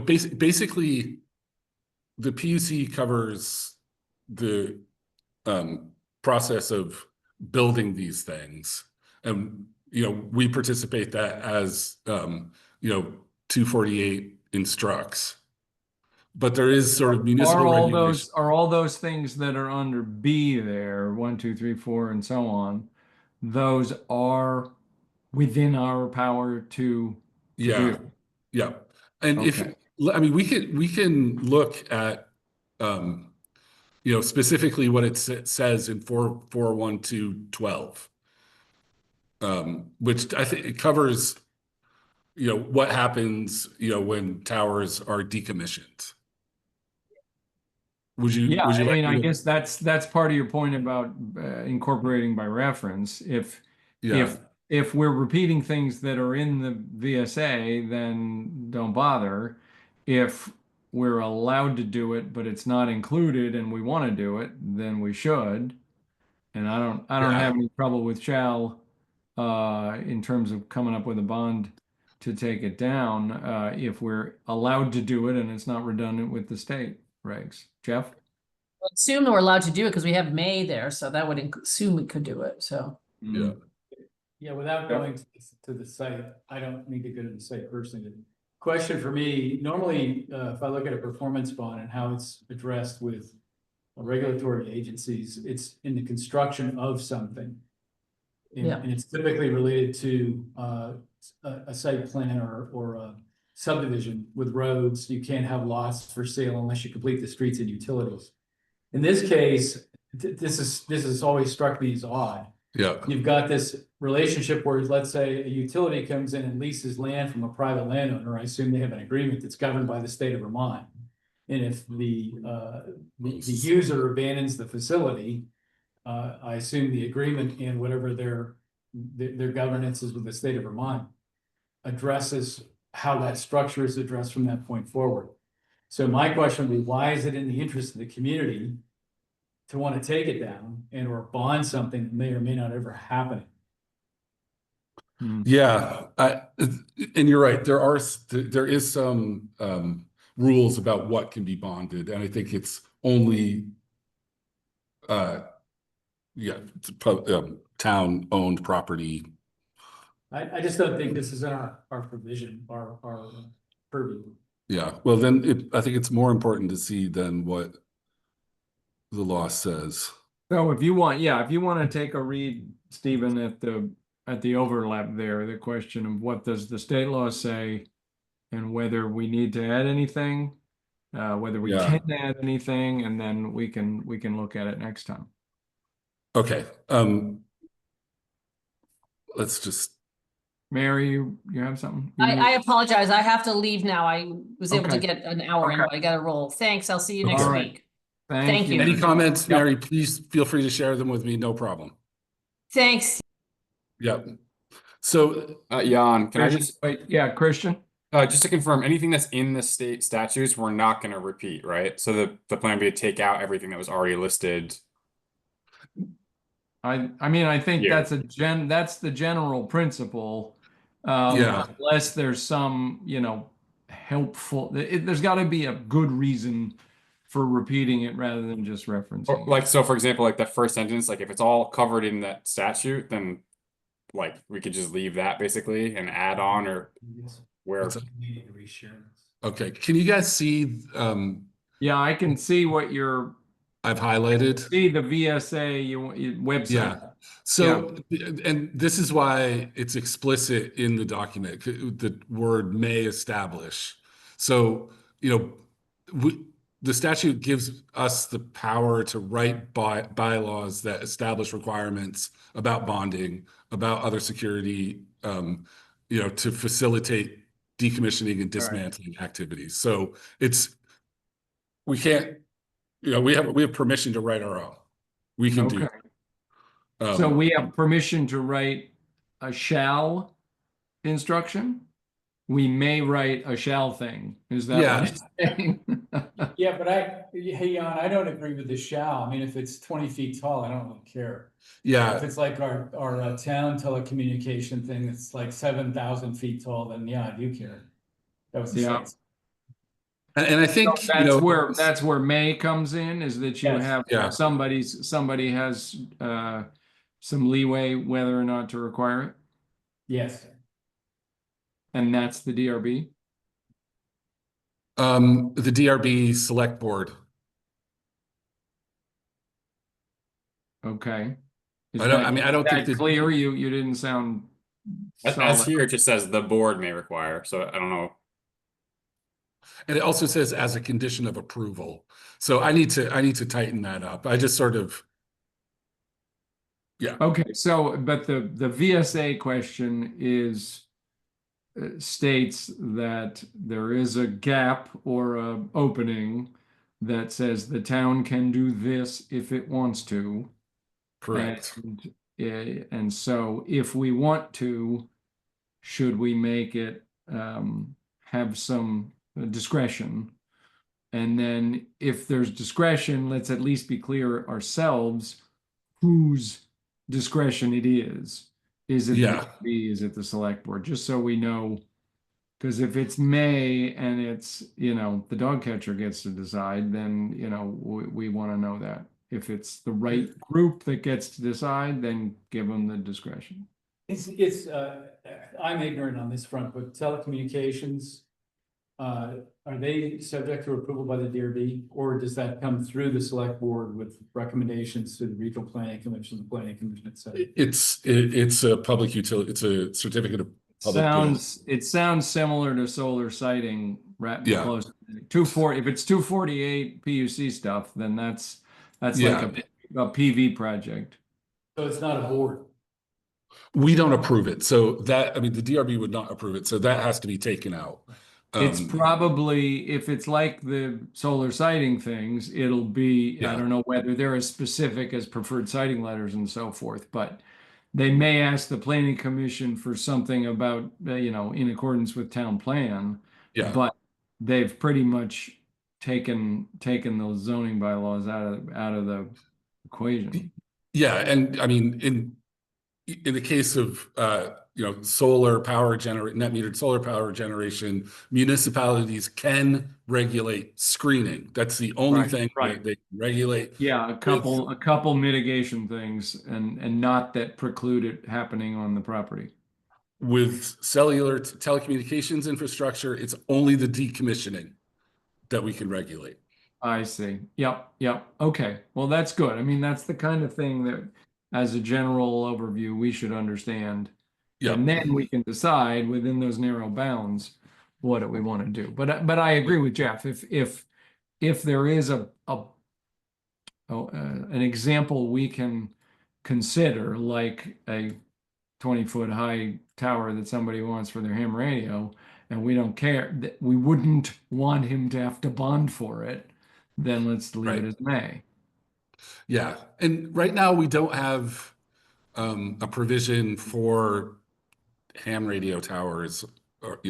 basically the PUC covers the process of building these things, and we participate that as 248 instructs, but there is sort of municipal regulation. Are all those things that are under B there, 1, 2, 3, 4, and so on, those are within our power to Yeah, do? yeah. And if, Okay. I mean, we can look at, specifically what it says in 41212. Which I think it covers, what happens, when towers are decommissioned. Would Yeah, you I like mean, I me to- guess that's part of your point about incorporating by reference. Yeah, If we're repeating things that are in the VSA, then don't bother. If we're allowed to do it, but it's not included and we want to do it, then we should. And I don't Yeah. have any trouble with shall in terms of coming up with a bond to take it down if we're allowed to do it and it's not redundant with the state regs. Jeff? Assume that we're allowed to do it because we have May there, so that would assume we could do it, so. yeah, Yeah, without going to the site, I don't need to go to the site personally. Question for me, normally, if I look at a performance bond and how it's addressed with regulatory agencies, it's in the construction of something. Yeah. And it's typically related to a site plan or a subdivision with roads. You can't have lots for sale unless you complete the streets and utilities. In this case, this has always struck me as odd. yeah, You've got this relationship where, let's say, a utility comes in and leases land from a private landowner. I assume they have an agreement that's governed by the state of Vermont. And if the user abandons the facility, I assume the agreement and whatever their governance is with the state of Vermont addresses how that structure is addressed from that point forward. So my question would be, why is it in the interest of the community to want to take it down and or bond something that may or may not ever happen? yeah. And you're right. There is some rules about what can be bonded, and I think it's only town-owned property. I just don't think this is in our provision, our purview. Yeah, well, then I think it's more important to see than what the law says. So if you want to take a read, Stephen, at the overlap there, the question of what does the state law say and whether we need to add anything, whether we Yeah. can add anything, and then we can look at it next time. Okay, let's just, Mary, you have something? I apologize. I have to leave now. I was able to Okay. get an hour in, Okay. but I gotta roll. Thanks. I'll see you next All right. week. Thank Thank you. any comments, Yep. Mary, please feel free to share them with me, no problem. Thanks. Yep. So, Jan, can I just, Wait, yeah, Christian? just to confirm, anything that's in the state statutes, we're not gonna repeat, right? So the plan would be to take out everything that was already listed. I mean, I think Yeah. that's the general principle. Yeah. Unless there's some, helpful, there's got to be a good reason for repeating it rather than just Or referencing it. like, so for example, like the first sentence, like if it's all covered in that statute, then like we could just leave that basically and add on or where. What's up? Needing to reshare this. okay, can you guys see, Yeah, I can see what I've highlighted? see the VSA website. Yeah. So, and this is why it's explicit in the document, the word may establish. So, the statute gives us the power to write bylaws that establish requirements about bonding, about other security, to facilitate decommissioning and dismantling activities. So we can't, we have permission to write our own. We can do. Okay. So we have permission to write a shall instruction. We may write a shall thing. Is that Yeah. what it's saying? Yeah, but hey, Jan, I don't agree with the shall. I mean, if it's 20 feet tall, I don't really care. If Yeah, it's like our town telecommunication thing that's like 7,000 feet tall, then yeah, I do care. That was the Yeah. site. and I think That's where may comes in, is that you Yes. have Yeah. somebody has some leeway whether or not to require it, Yes. and that's the DRB. The DRB Select Board. Okay. Is I don't think that that. clear? You didn't sound As solid. here, it just says the board may require, so I don't know. And it also says as a condition of approval. So I need to tighten that up. I just sort of, yeah, Okay, so, but the VSA question is, states that there is a gap or a opening that says the town can do this if it wants to. correct. And so if we want to, should we make it have some discretion? And then if there's discretion, let's at least be clear ourselves whose discretion it is. Is it the Yeah. DRB, is it the select board? Just so we know, because if it's May and it's, the dog catcher gets to decide, then, we want to know that. If it's the right group that gets to decide, then give them the discretion. I'm ignorant on this front, but telecommunications, are they subject to approval by the DRB, or does that come through the select board with recommendations to the regional planning commission, the planning commission, et cetera? It's a public utility, it's a certificate of public good. It sounds similar to solar sighting, right? Yeah. Close. 240, if it's 248 PUC stuff, then that's like Yeah. a PV project. So it's not a board. We don't approve it. So that, the DRB would not approve it. So that has to be taken out. It's probably, if it's like the solar sighting things, it'll be, I Yeah. don't know whether they're as specific as preferred sighting letters and so forth, but they may ask the planning commission for something about, in accordance with town plan. Yeah. But they've pretty much taken those zoning bylaws out of the equation. Yeah. And in the case of, solar power net metered solar power generation, municipalities can regulate screening. That's the only Right, thing right. that they regulate. Yeah, a couple mitigation things and not that preclude it happening on the property. With cellular telecommunications infrastructure, it's only the decommissioning that we can regulate. I see. Yep. Okay. Well, that's good. That's the kind of thing that, as a general overview, we should understand. Yeah. And then we can decide within those narrow bounds, what do we want to do? But I agree with Jeff. If there is an example we can consider, like a 20-foot high tower that somebody wants for their ham radio, and we don't care, that we wouldn't want him to have to bond for it, then let's leave Right. it as may. Yeah. And right now we don't have a provision for ham radio towers or,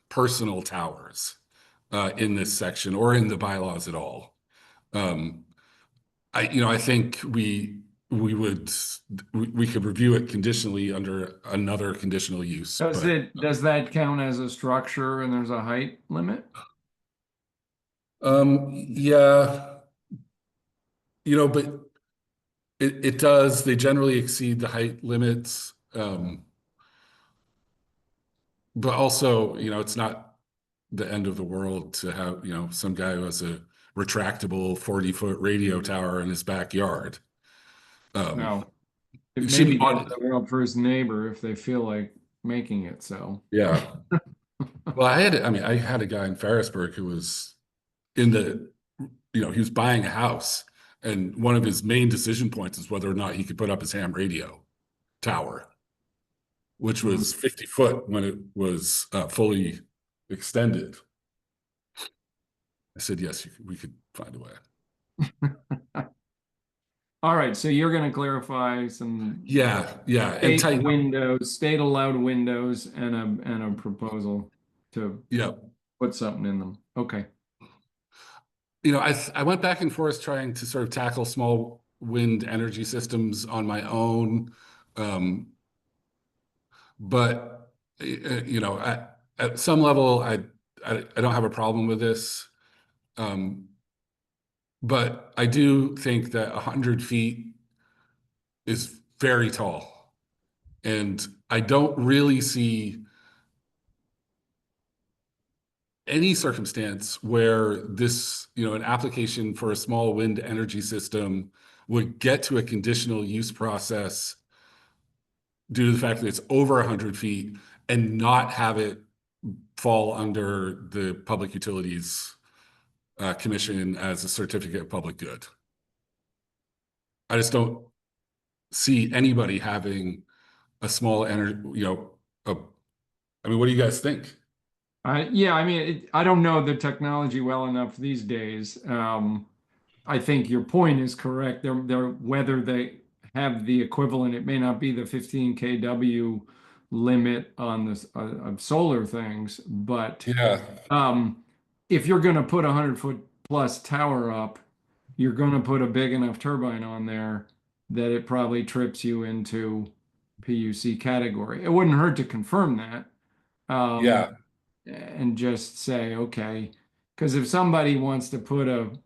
personal towers in this section or in the bylaws at all. I think we could review it conditionally under another conditional use. Does that count as a structure and there's a height limit? Yeah, but it does. They generally exceed the height limits. But also, it's not the end of the world to have, some guy who has a retractable 40-foot radio tower in his backyard. No. It She maybe bought gives the world for his neighbor if they feel like making it so. Yeah. Well, I had a guy in Ferrisburg who was he was buying a house, and one of his main decision points is whether or not he could put up his ham radio tower, which was 50 foot when it was fully extended. I said, yes, we could find a way. All right, so you're going to clarify some Yeah, and state tighten up. windows, state allowed windows, and a proposal to Yeah. put something in them. Okay. I went back and forth trying to sort of tackle small wind energy systems on my own. But at some level, I don't have a problem with this. But I do think that 100 feet is very tall. And I don't really see any circumstance where this, an application for a small wind energy system would get to a conditional use process due to the fact that it's over 100 feet and not have it fall under the Public Utilities Commission as a certificate of public good. I just don't see anybody having a small energy, I mean, what do you guys think? Yeah, I mean, I don't know the technology well enough these days. I think your point is correct. Whether they have the equivalent, it may not be the 15 kW limit on this of solar things, but Yeah, if you're going to put a 100-foot plus tower up, you're going to put a big enough turbine on there that it probably trips you into PUC category. It wouldn't hurt to confirm that. yeah, And just say, okay, because if somebody wants to put and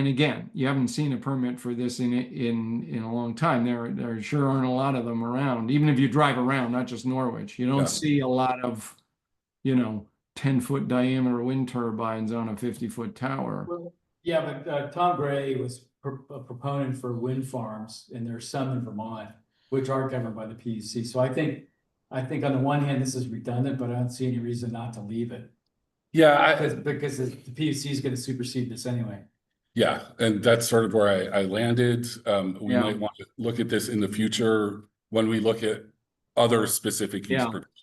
again, you haven't seen a permit for this in a long time. There sure aren't a lot of them around. Even if you drive around, not just Norwich, you don't Yeah. see a lot of, 10-foot diameter wind turbines on a 50-foot tower. Well, yeah, but Tom Gray was a proponent for wind farms, and there's some in Vermont, which are governed by the PUC. So I think on the one hand, this is redundant, but I don't see any reason not to leave it. yeah, Because the PUC is gonna supersede this anyway. yeah, and that's sort of where I landed. We Yeah. might want to look at this in the future when we look at other specific use Yeah. provisions.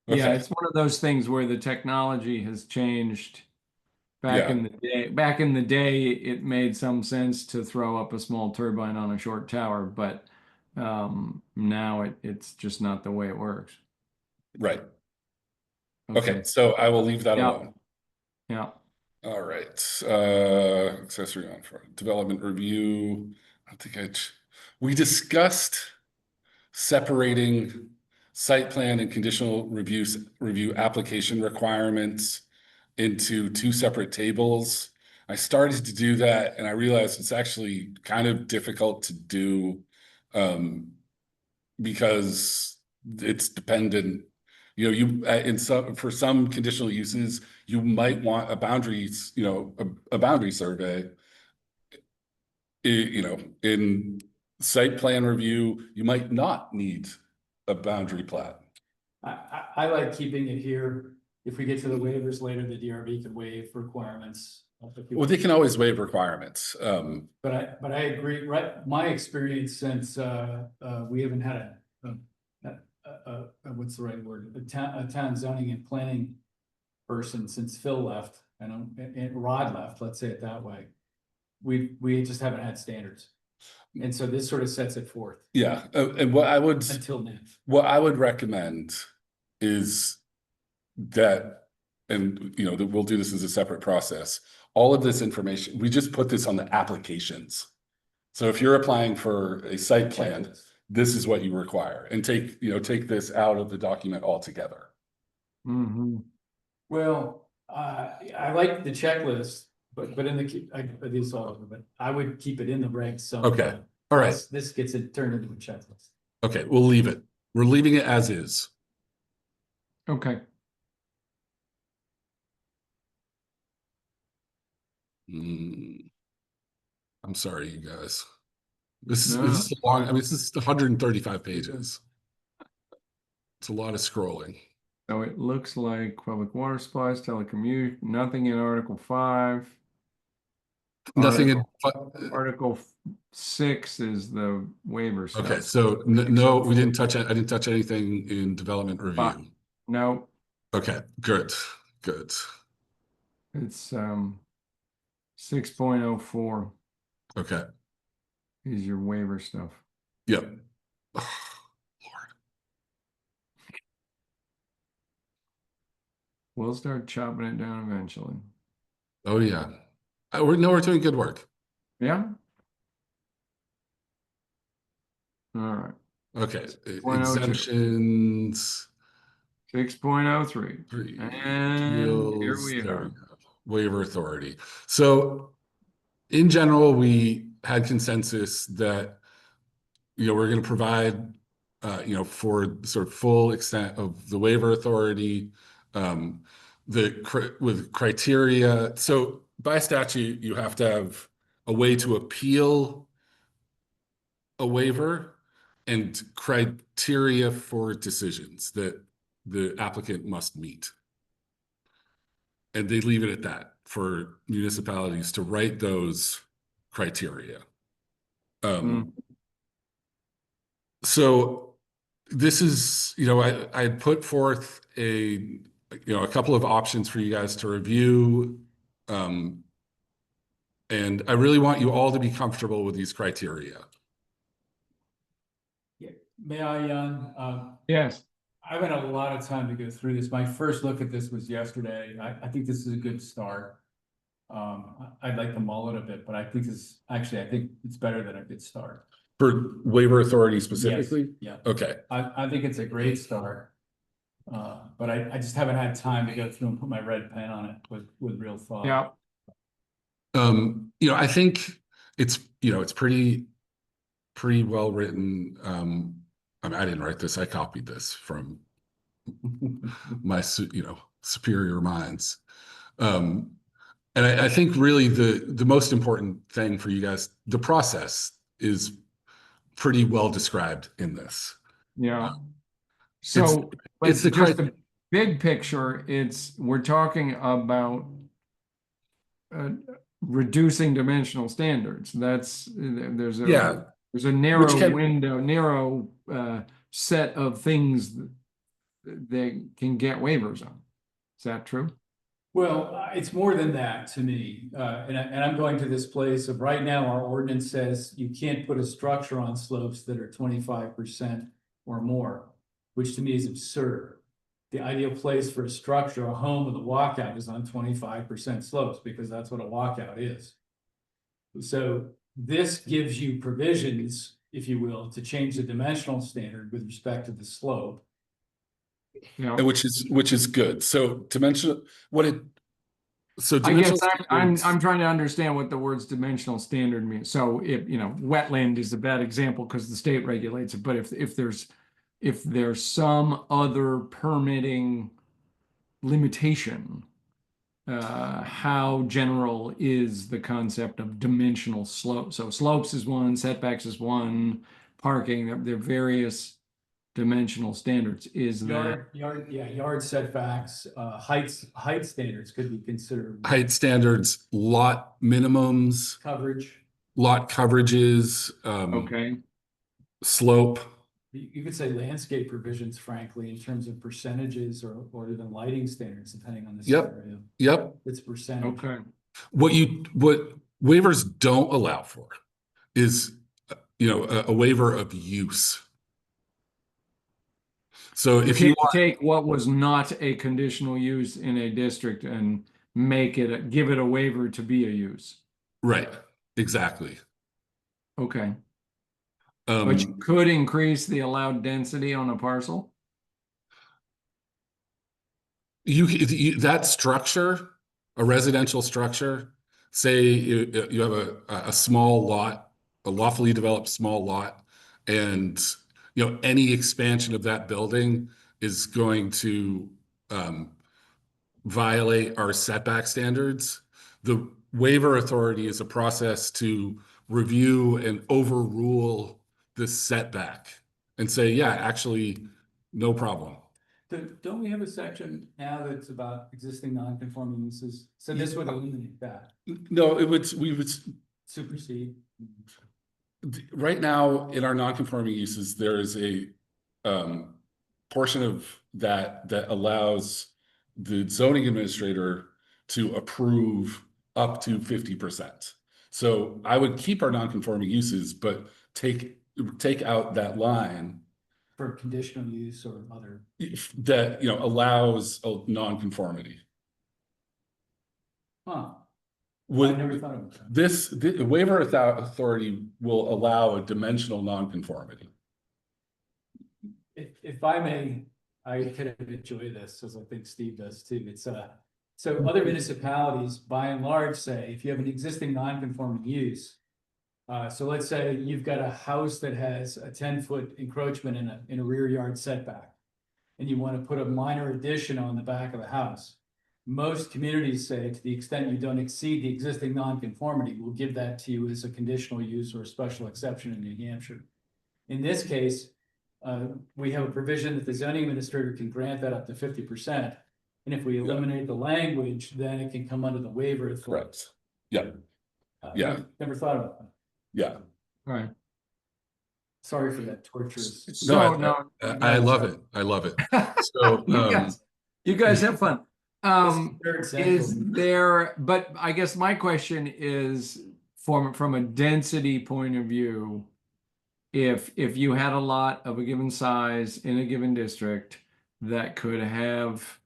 Yeah, Okay. it's one of those things where the technology has changed. Back Yeah. in the day, it made some sense to throw up a small turbine on a short tower, but now it's just not the way it works. Right. Okay, so I will leave that Yeah. alone. Yeah. All right, accessory on for development review. We discussed separating site plan and conditional review application requirements into two separate tables. I started to do that and I realized it's actually kind of difficult to do because it's dependent. For some conditional uses, you might want a boundaries, a boundary survey. In site plan review, you might not need a boundary plat. I like keeping it here. If we get to the waivers later, the DRB can waive requirements. Well, they can always waive requirements. But I agree, right? My experience since we haven't had what's the right word? A town zoning and planning person since Phil left and Rod left, let's say it that way. We just haven't had standards. And so this sort of sets it forth Yeah, and what I would recommend is that, and that we'll do this as a separate process. All of this information, we just put this on the applications. So if you're applying for a site plan, this is what you require, and take this out of the document altogether. Mm-hmm. Well, I like the checklist, but in these all over, but I would keep it in the regs. So Okay, all right. This gets it turned into a checklist. Okay, we'll leave it. We're leaving it as is. Okay. I'm sorry, you guys. This is long. I mean, this is 135 pages. It's a lot of scrolling. So it looks like public water supplies, telecommunication, nothing in Article 5. Nothing in. Article 6 is the waiver stuff. Okay, so no, we didn't touch it. I didn't touch anything in development review. No, Okay, good. it's 6.04 Okay, is your waiver stuff. yep. Oh, Lord. We'll start chopping it down eventually. Oh yeah. We're doing good work. Yeah. All right. Okay, 6.02. exemptions. 6.03. And here we There are. go. Waiver authority. So in general, we had consensus that we're going to provide for sort of full extent of the waiver authority, with criteria. So by statute, you have to have a way to appeal a waiver and criteria for decisions that the applicant must meet. And they leave it at that for municipalities to write those criteria. So this is, I had put forth a couple of options for you guys to review. And I really want you all to be comfortable with these criteria. May I, Jan? Yes. I've had a lot of time to go through this. My first look at this was yesterday. I think this is a good start. I'd like to mull it a bit, but I think it's better than a good start. For waiver authority specifically? Yeah, Okay. I think it's a great start. But I just haven't had time to go through and put my red pen on it with real thought. Yeah. I think it's pretty well written. I mean, I didn't write this. I copied this from my, superior minds. And I think really the most important thing for you guys, the process is pretty well described in this. Yeah. So, but it's the just the big picture, we're talking about reducing dimensional standards. There's a narrow set of things that they can get waivers on. Is that true? Well, it's more than that to me, and I'm going to this place of right now, our ordinance says you can't put a structure on slopes that are 25% or more, which to me is absurd. The ideal place for a structure, a home with a walkout, is on 25% slopes, because that's what a walkout is. So this gives you provisions, if you will, to change the dimensional standard with respect to the slope. Yeah. Which is good. So dimensional, I guess I'm trying to understand what the words dimensional standard means. So wetland is a bad example because the state regulates it, but if there's some other permitting limitation, how general is the concept of dimensional slope? So slopes is one, setbacks is one, parking, there are various dimensional standards. Is there Yard setbacks, height standards could be considered. Height standards, lot minimums, Coverage. lot coverages, okay? slope. You could say landscape provisions, frankly, in terms of percentages or even lighting standards, depending on the scenario. Yep. It's percentage. Okay. What waivers don't allow for is, a waiver of use. So if you take what was not a conditional use in a district and give it a waiver to be a use. right, exactly. Okay. But you could increase the allowed density on a parcel? That structure, a residential structure, say you have a small lot, a lawfully developed small lot, and any expansion of that building is going to violate our setback standards. The waiver authority is a process to review and overrule the setback and say, yeah, actually, no problem. Don't we have a section now that's about existing non-conforming uses? So this would eliminate that. No, we would Supersede. right now in our non-conforming uses, there is a portion of that allows the zoning administrator to approve up to 50%. So I would keep our non-conforming uses, but take out that line For conditional use or other. that allows a non-conformity. Huh. I Would never thought of that. the waiver authority will allow a dimensional non-conformity. If I may, I kind of enjoy this, as I think Steve does too. It's so other municipalities, by and large, say if you have an existing non-conforming use, So let's say you've got a house that has a 10-foot encroachment in a rear yard setback. And you want to put a minor addition on the back of the house. Most communities say, to the extent you don't exceed the existing nonconformity, we'll give that to you as a conditional use or a special exception in New Hampshire. In this case, we have a provision that the zoning administrator can grant that up to 50%. And if we eliminate the language, then it can come under the waiver authority. Correct. Yeah, yeah. Never thought about that. yeah. Right. Sorry for that torturous. So, I love it. I love it. So, you guys have fun. Third Is central. there, but I guess my question is from a density point of view, if you had a lot of a given size in a given district that could have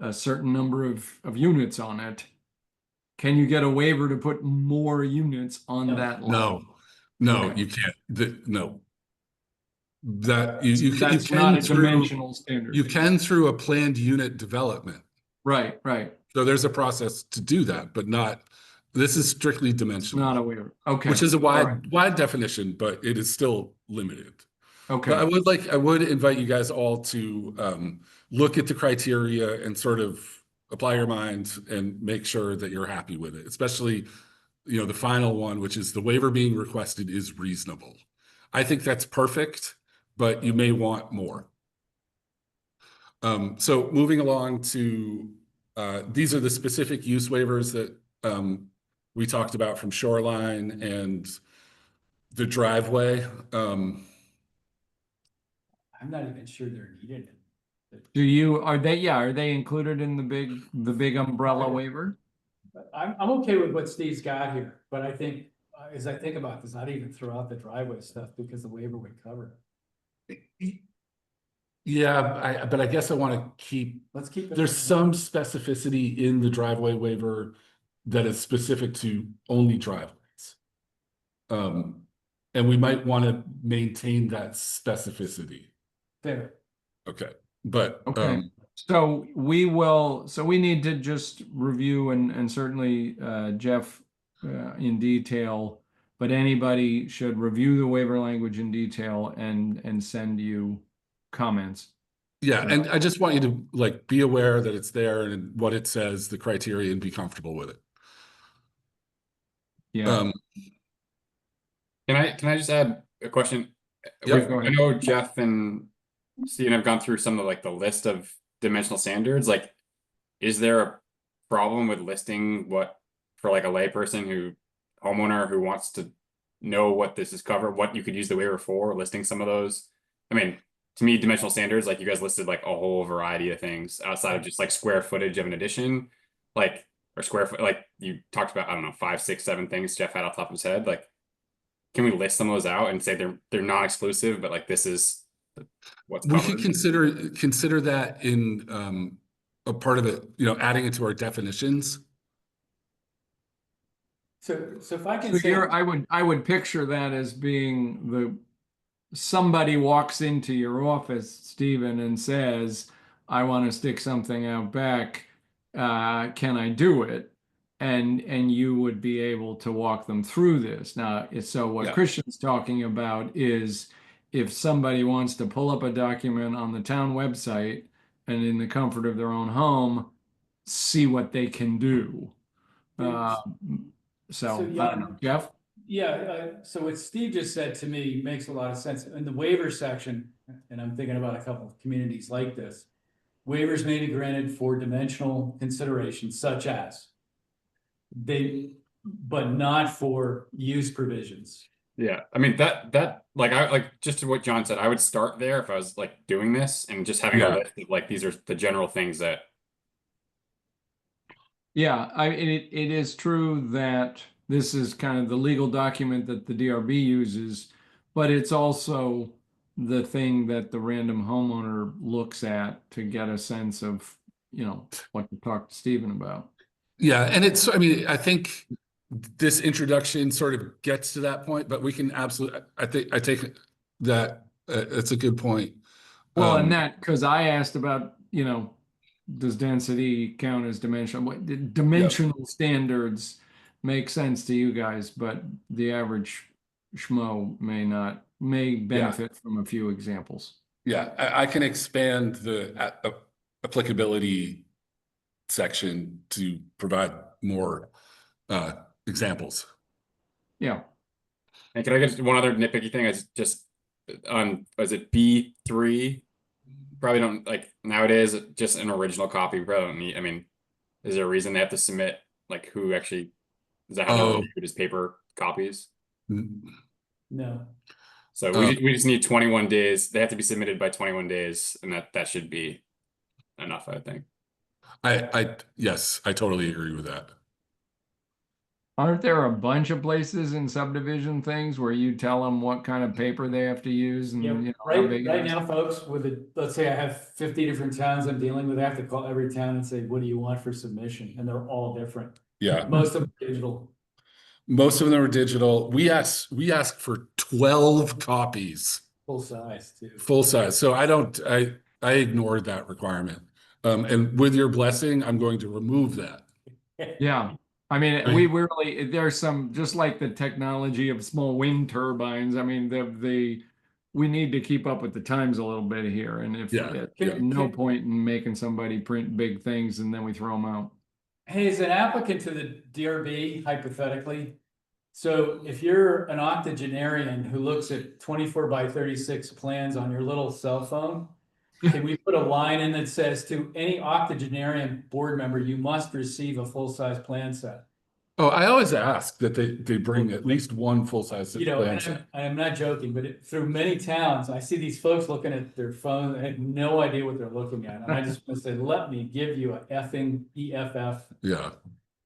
a certain number of units on it, can you get a waiver to put more units on No. that lot? no, Okay. you can't. No. That you That's can not a through, dimensional standard. you can through a planned unit development. Right. So there's a process to do that, but not, this is strictly dimensional. Not a waiver. Okay. Which is a All right. wide definition, but it is still limited. Okay. But I would invite you guys all to look at the criteria and sort of apply your mind and make sure that you're happy with it, especially, the final one, which is the waiver being requested is reasonable. I think that's perfect, but you may want more. So moving along to, these are the specific use waivers that we talked about from shoreline and the driveway. I'm not even sure they're needed. Are they included in the big umbrella waiver? I'm okay with what Steve's got here, but I think, as I think about this, I'd even throw out the driveway stuff because the waiver would cover it. Yeah, but I guess I want to keep, Let's keep it. there's some specificity in the driveway waiver that is specific to only driveways. And we might want to maintain that specificity. Fair. Okay, but Okay. So we need to just review and certainly Jeff in detail, but anybody should review the waiver language in detail and send you comments. yeah, and I just want you to be aware that it's there and what it says, the criteria, and be comfortable with it. Yeah. Can I just add a question? Yep. Go I ahead. know Jeff and Steven have gone through some of the list of dimensional standards. Is there a problem with listing what for a layperson homeowner who wants to know what this is covered, what you could use the waiver for, listing some of those? I mean, to me, dimensional standards, you guys listed a whole variety of things outside of just square footage of an addition, or square foot, you talked about, I don't know, 5, 6, 7 things Jeff had off the top of his head. Can we list some of those out and say they're not exclusive, but this is what's We covered? could consider that in a part of it, adding it to our definitions. So if I can So say, I would picture that as being somebody walks into your office, Stephen, and says, I want to stick something out back. Can I do it? And you would be able to walk them through this. Now, so what Yeah. Christian's talking about is if somebody wants to pull up a document on the town website and in the comfort of their own home, see what they can do. So, I don't know, Jeff? yeah, so what Steve just said to me makes a lot of sense. In the waiver section, and I'm thinking about a couple of communities like this, waivers may be granted for dimensional considerations such as but not for use provisions. Yeah, I mean that I just to what John said, I would start there if I was doing this and just having a Yeah. list of these are the general things that. Yeah, it is true that this is kind of the legal document that the DRB uses, but it's also the thing that the random homeowner looks at to get a sense of, what to talk to Stephen about. Yeah, and I think this introduction sort of gets to that point, but we can absolutely, I take that, it's a good point. Well, and that, because I asked about, does density count as dimensional? What dimensional standards make sense to you guys, but the average schmo may benefit from a few examples. Yeah, I can expand the applicability section to provide more examples. Yeah. And can I get one other nitpicky thing? I just on, was it B3? Probably don't like nowadays, just an original copy. We probably don't need, I mean, is there a reason they have to submit like who actually, is that how they're Oh. reviewed as paper copies? No. So Oh. we just need 21 days. They have to be submitted by 21 days, and that should be enough, I think. Yes, I totally agree with that. Aren't there a bunch of places in subdivision things where you tell them what kind of paper they have to use and Yeah, you know, how right, big it right is? now, folks, with it, let's say I have 50 different towns I'm dealing with, I have to call every town and say, what do you want for submission? And they're all different. Yeah, Most of them are digital. most of them are digital. We ask for 12 copies, Full size too. full size. So I ignored that requirement. And with your blessing, I'm going to remove that. Yeah. I mean, we really, there's some, just like the technology of small wind turbines. I mean, we need to keep up with the times a little bit here. And if, Yeah, no point in making somebody print big things and then we throw them out. Hey, as an applicant to the DRB, hypothetically, so if you're an octogenarian who looks at 24 by 36 plans on your little cell phone, can we put a line in that says to any octogenarian board member, you must receive a full-size plan set? Oh, I always ask that they bring at least one full-size You know, plan and set. I'm not joking, but through many towns, I see these folks looking at their phone, they have no idea what they're looking at. And I just want to say, let me give you a effing EFF Yeah,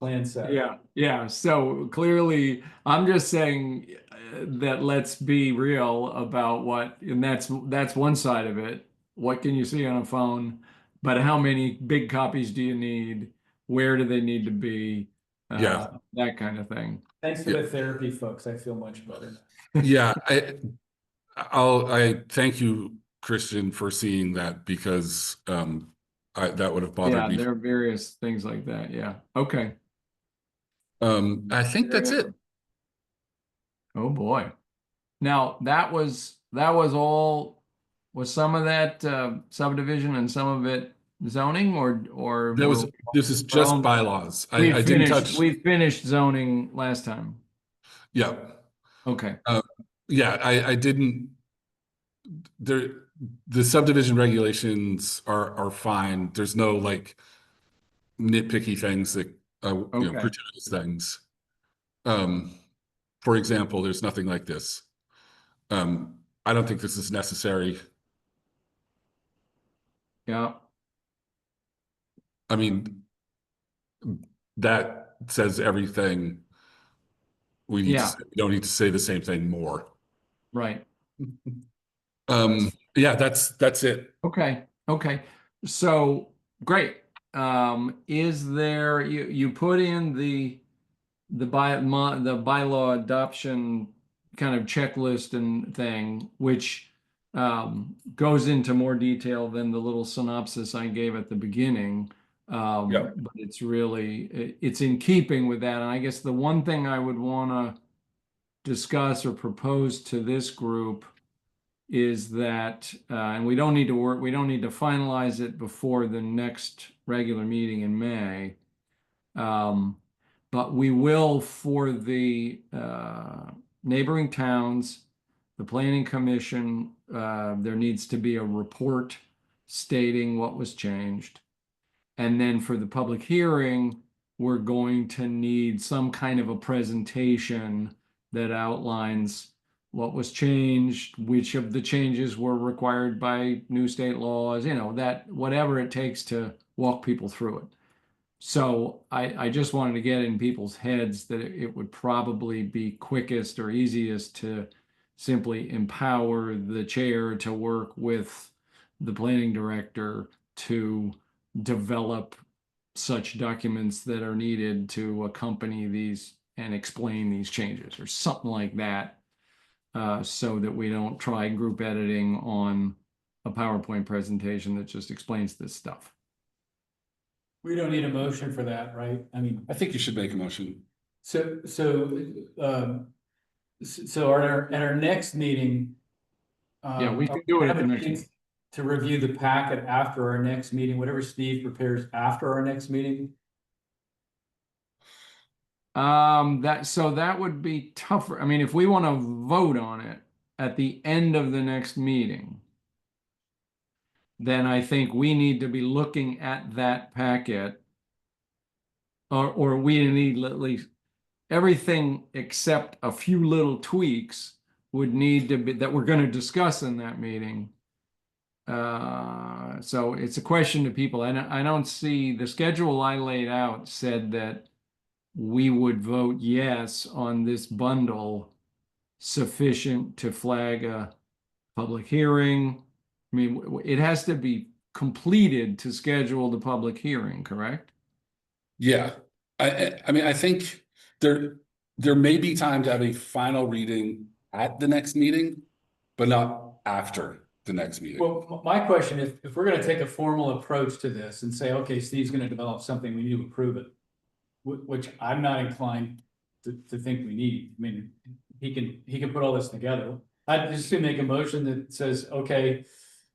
plan set. Yeah. So clearly, I'm just saying that let's be real about and that's one side of it. What can you see on a phone? But how many big copies do you need? Where do they need to be? Yeah. That kind of thing. Thanks for Yeah. the therapy, folks. I feel much better. yeah. I thank you, Christian, for seeing that because that would have bothered Yeah, me. there are various things like that. Yeah. Okay. I think that's it. Oh boy. Now was all, was some of that subdivision and some of it zoning or This is just bylaws. we I didn't touch. we finished zoning last time. Yeah. Okay. Yeah, I didn't. The subdivision regulations are fine. There's no like nitpicky things that Okay. gratuitous things. For example, there's nothing like this. I don't think this is necessary. Yeah. I mean, that says everything. We need Yeah. we don't need to say the same thing more. Right. Yeah, that's it. Okay. So great. Is there, you put in the bylaw adoption kind of checklist and thing, which goes into more detail than the little synopsis I gave at the beginning. Yeah. But it's in keeping with that. And I guess the one thing I would want to discuss or propose to this group is that, and we don't need to finalize it before the next regular meeting in May. But we will, for the neighboring towns, the planning commission, there needs to be a report stating what was changed. And then for the public hearing, we're going to need some kind of a presentation that outlines what was changed, which of the changes were required by new state laws, that whatever it takes to walk people through it. So I just wanted to get in people's heads that it would probably be quickest or easiest to simply empower the chair to work with the planning director to develop such documents that are needed to accompany these and explain these changes or something like that, so that we don't try group editing on a PowerPoint presentation that just explains this stuff. We don't need a motion for that, right? I mean, I think you should make a motion. So, so at our next meeting. Yeah, we are can do it at the have a next chance to review the packet after our next meeting, whatever Steve prepares after our next meeting. That would be tougher. I mean, if we want to vote on it at the end of the next meeting, then I think we need to be looking at that packet. Or we need at least everything except a few little tweaks would need to be, that we're going to discuss in that meeting. So it's a question to people. I don't see the schedule I laid out said that we would vote yes on this bundle sufficient to flag a public hearing. I mean, it has to be completed to schedule the public hearing, correct? Yeah, I mean, I think there may be time to have a final reading at the next meeting, but not after the next meeting. Well, my question is, if we're gonna take a formal approach to this and say, okay, Steve's gonna develop something, we need to approve it. Which I'm not inclined to think we need. I mean, he can put all this together. I'd just to make a motion that says, okay,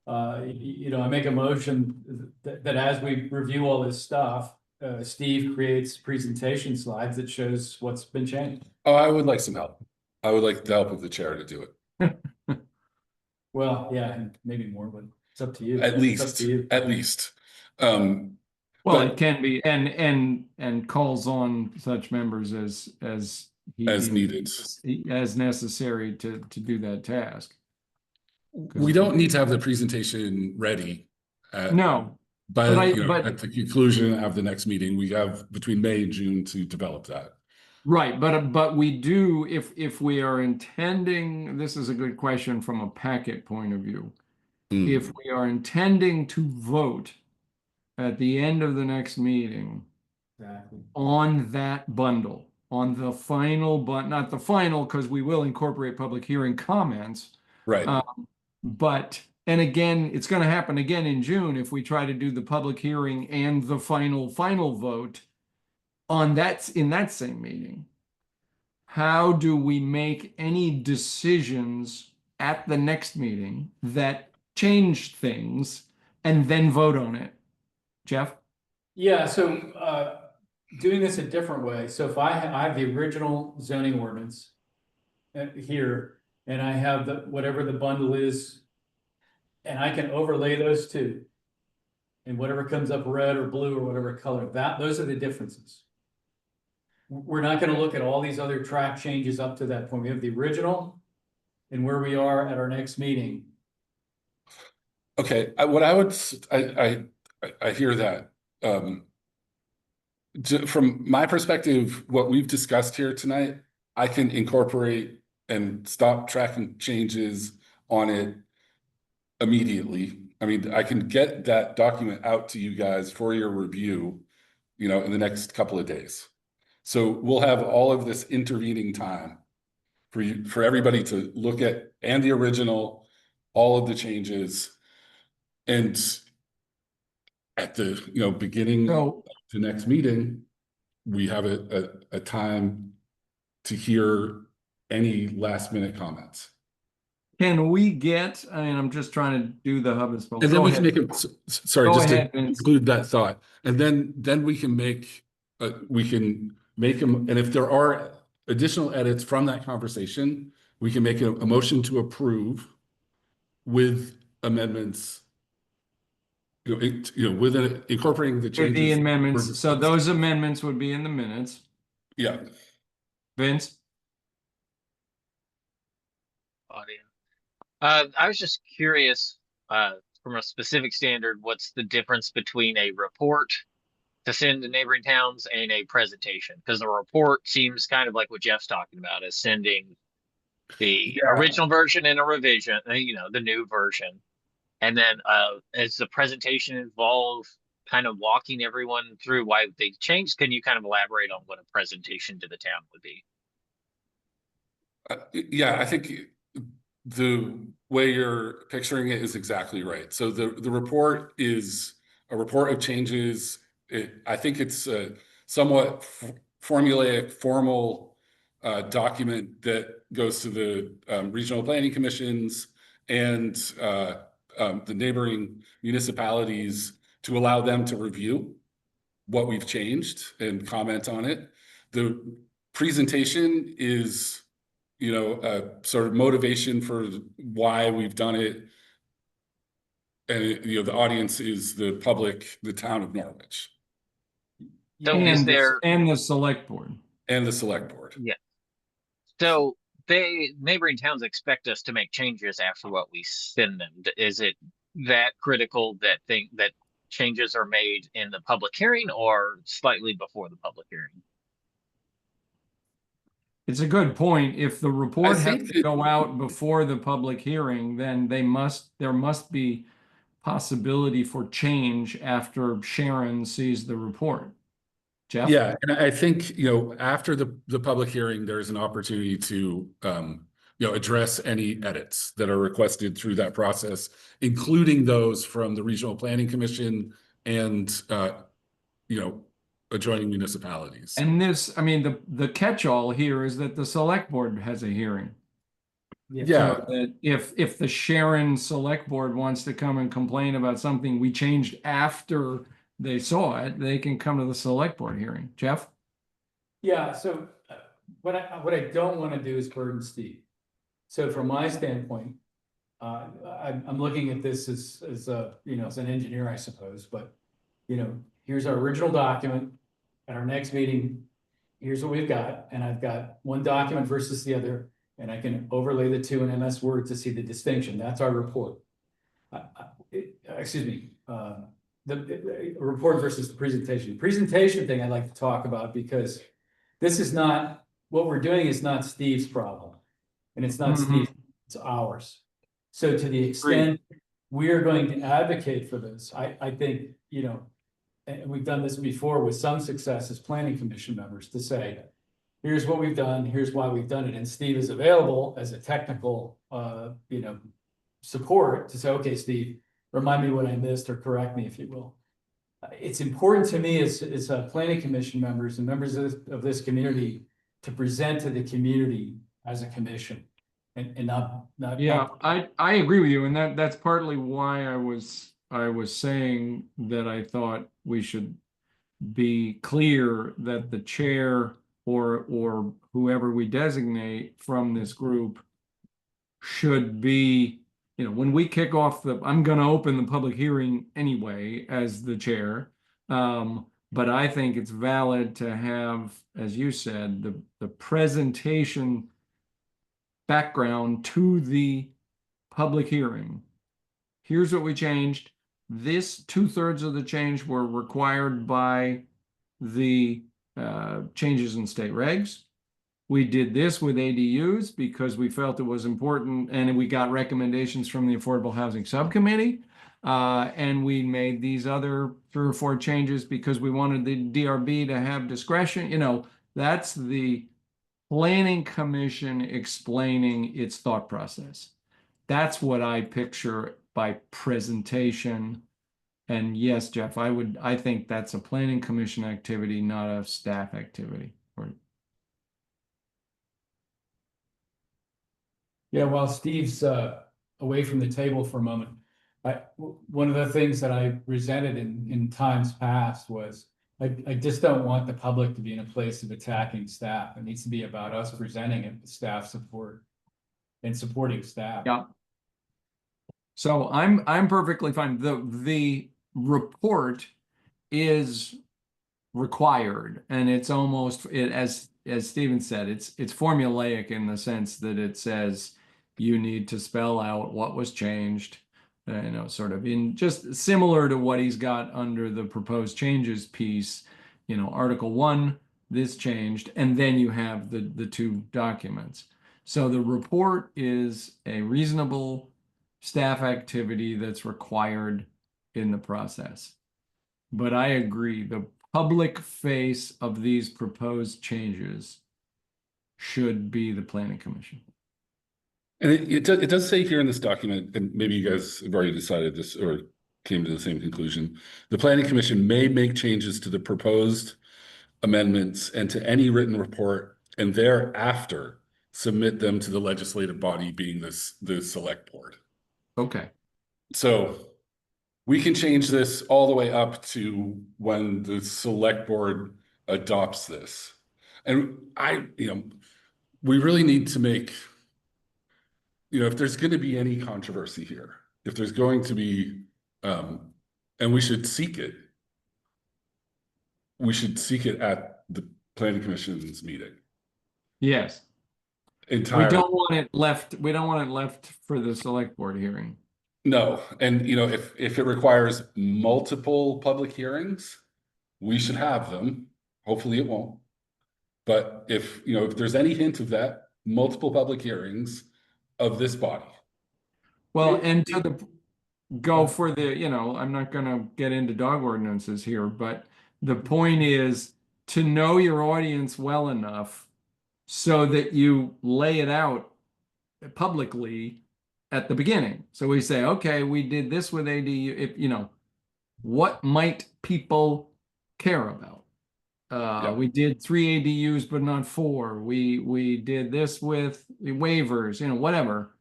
I make a motion that as we review all this stuff, Steve creates presentation slides that shows what's been changed. Oh, I would like some help. I would like the help of the chair to do it. Well, yeah, and maybe more, but it's up to you. At It's up least, to you. at least. Well, But- it can be, and calls on such members as he As deems needed. as necessary to do that task. We don't need to have the presentation ready. No, By but at the conclusion of the next meeting, we have between May and June to develop that. right, but we do, if we are intending, this is a good question from a packet point of view. Mm. If we are intending to vote at the end of the next meeting Exactly. on that bundle, on the final, but not the final, because we will incorporate public hearing comments. Right. But, and again, it's going to happen again in June if we try to do the public hearing and the final vote on that, in that same meeting. How do we make any decisions at the next meeting that change things and then vote on it? Jeff? Yeah, so doing this a different way. So if I have the original zoning ordinance here, and I have the whatever the bundle is, and I can overlay those two. And whatever comes up red or blue or whatever color, those are the differences. We're not gonna look at all these other track changes up to that point. We have the original and where we are at our next meeting. Okay, I hear that. From my perspective, what we've discussed here tonight, I can incorporate and stop tracking changes on it immediately. I mean, I can get that document out to you guys for your review, in the next couple of days. So we'll have all of this intervening time for everybody to look at, and the original, all of the changes. And at the, beginning So, of the next meeting, we have a time to hear any last minute comments. can we get, I mean, I'm just trying to do the hub and spoke. And then Go we can ahead. make sorry, Go just ahead, to Vince. include that thought. And then we can make them, and if there are additional edits from that conversation, we can make a motion to approve with amendments, with incorporating the With changes. the amendments, so those amendments would be in the minutes. Yeah. Vince? Audio. I was just curious, from a specific standard, what's the difference between a report to send to neighboring towns and a presentation? Because the report seems kind of like what Jeff's talking about, is sending the original version and a revision, the new version. And then as the presentation involve kind of walking everyone through why they changed, can you kind of elaborate on what a presentation to the town would be? Yeah, I think the way you're picturing it is exactly right. So the report is a report of changes. I think it's somewhat formulaic, formal document that goes to the regional planning commissions and the neighboring municipalities to allow them to review what we've changed and comment on it. The presentation is, you know, a sort of motivation for why we've done it. And, you know, the audience is the public, the town of Norwich, So And is the- there, And the select board. and the select board. so neighboring towns expect us to make changes after what we send them. Is it that critical that changes are made in the public hearing or slightly before the public hearing? It's a good point. If the report has think to that- go out before the public hearing, then there must be possibility for change after Sharon sees the report. Jeff? Yeah, and I think, you know, after the public hearing, there's an opportunity to, you know, address any edits that are requested through that process, including those from the Regional Planning Commission and, you know, adjoining municipalities. And this, I mean, the catch-all here is that the select board has a hearing. Yeah, So that if the Sharon Select Board wants to come and complain about something we changed after they saw it, they can come to the select board hearing. Jeff? Yeah, so what I don't want to do is burden Steve. So from my standpoint, I'm looking at this as a, you know, as an engineer, I suppose, but, you know, here's our original document. At our next meeting, here's what we've got, and I've got one document versus the other, and I can overlay the two in MS Word to see the distinction. That's our report. Excuse me, the report versus the presentation. Presentation thing I'd like to talk about because this is not, what we're doing is not Steve's problem. And it's not Mhm. Steve's, it's ours. So to the extent we are going to advocate for this, I think, you know, and we've done this before with some success as planning commission members to say, here's what we've done, here's why we've done it. And Steve is available as a technical, you know, support to say, okay, Steve, remind me what I missed or correct me if you will. It's important to me as planning commission members and members of this community to present to the community as a commission and not. Yeah, I agree with you, and that's partly why I was saying that I thought we should be clear that the chair or whoever we designate from this group should be, you know, when we kick off I'm going to open the public hearing anyway as the chair. But I think it's valid to have, as you said, the presentation background to the public hearing. Here's what we changed. This 2/3 of the change were required by the changes in state regs. We did this with ADUs because we felt it was important, and we got recommendations from the Affordable Housing Subcommittee. And we made these other 3 or 4 changes because we wanted the DRB to have discretion. You know, that's the Planning Commission explaining its thought process. That's what I picture by presentation. And yes, Jeff, I think that's a Planning Commission activity, not a staff activity. Yeah, while Steve's away from the table for a moment, one of the things that I resented in times past was I just don't want the public to be in a place of attacking staff. It needs to be about us presenting it with staff support and supporting staff. Yeah. So I'm perfectly fine. The report is required, and it's almost as Stephen said, it's formulaic in the sense that it says you need to spell out what was changed, you know, sort of in just similar to what he's got under the proposed changes piece, you know, Article 1, this changed, and then you have the 2 documents. So the report is a reasonable staff activity that's required in the process. But I agree, the public face of these proposed changes should be the Planning Commission. And it does say here in this document, and maybe you guys have already decided this or came to the same conclusion, the Planning Commission may make changes to the proposed amendments and to any written report, and thereafter submit them to the legislative body, being the select board. Okay, So we can change this all the way up to when the select board adopts this. And we really need to make, if there's going to be any controversy here, if there's going to be, and we should seek it at the planning commission's meeting. yes. We Entirely. don't want it left for the select board hearing. No, and if it requires multiple public hearings, we should have them. Hopefully it won't. But if there's any hint of that, multiple public hearings of this body. Well, and go for I'm not gonna get into dog ordinances here, but the point is to know your audience well enough so that you lay it out publicly at the beginning. So we say, okay, we did this with ADU, what might people care about? Yeah. We did 3 ADUs, but not 4. We did this with waivers, whatever,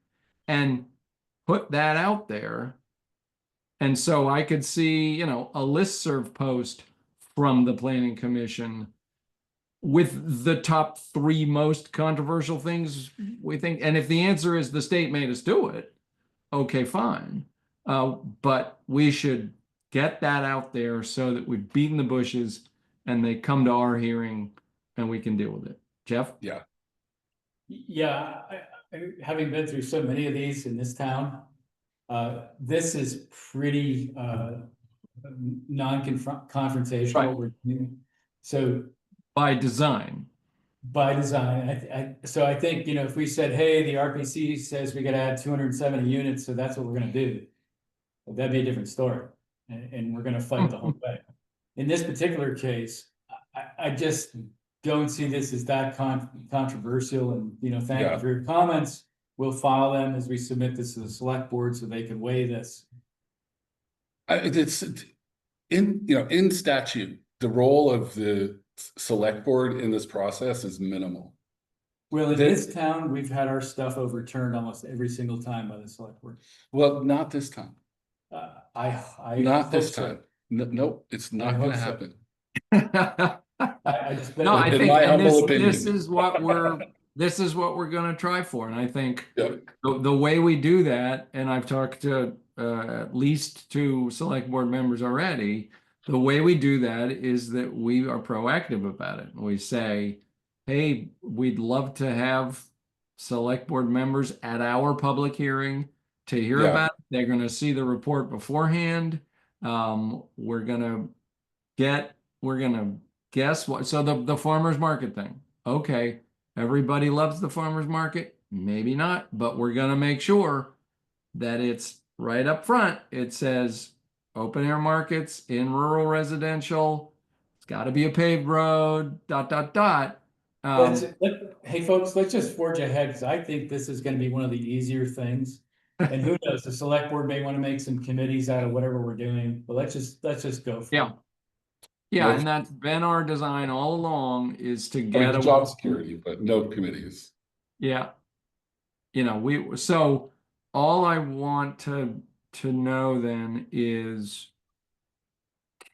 and put that out there. And so I could see, a listserv post from the planning commission with the top 3 most controversial things we think. And if the answer is the state made us do it, okay, fine. But we should get that out there so that we've beaten the bushes and they come to our hearing and we can deal with it. Jeff? Yeah. Yeah, having been through so many of these in this town, this is pretty non-confrontational. So By design. by design, so I think, if we said, hey, the RPC says we gotta add 270 units, so that's what we're gonna do. That'd be a different story, and we're gonna fight the whole way. In this particular case, I just don't see this as that controversial, and, thank Yeah. you for your comments. We'll file them as we submit this to the select board so they can weigh this. It's in statute, the role of the select board in this process is minimal. Well, in They- this town, we've had our stuff overturned almost every single time by the select board. Well, not this time. I Not hope this so. time. Nope, it's I not hope going to so. happen. I just. No, I In think my and humble this opinion. is what we're gonna try for. And I think Yeah. the way we do that, and I've talked to at least 2 select board members already, the way we do that is that we are proactive about it. We say, hey, we'd love to have select board members at our public hearing to hear Yeah. about it. They're gonna see the report beforehand. We're gonna guess what, so the farmer's market thing. Okay, everybody loves the farmer's market, maybe not, but we're gonna make sure that it's right up front. It says open air markets in rural residential. It's gotta be a paved road, dot, dot, dot. Hey, folks, let's just forge ahead, because I think this is gonna be one of the easier things. And who knows, the select board may want to make some committees out of whatever we're doing, but let's just go. For Yeah. it. Yeah, No- and that's been our design all along, is to I mean, get a job security, but no committees. Yeah. So all I want to know then is,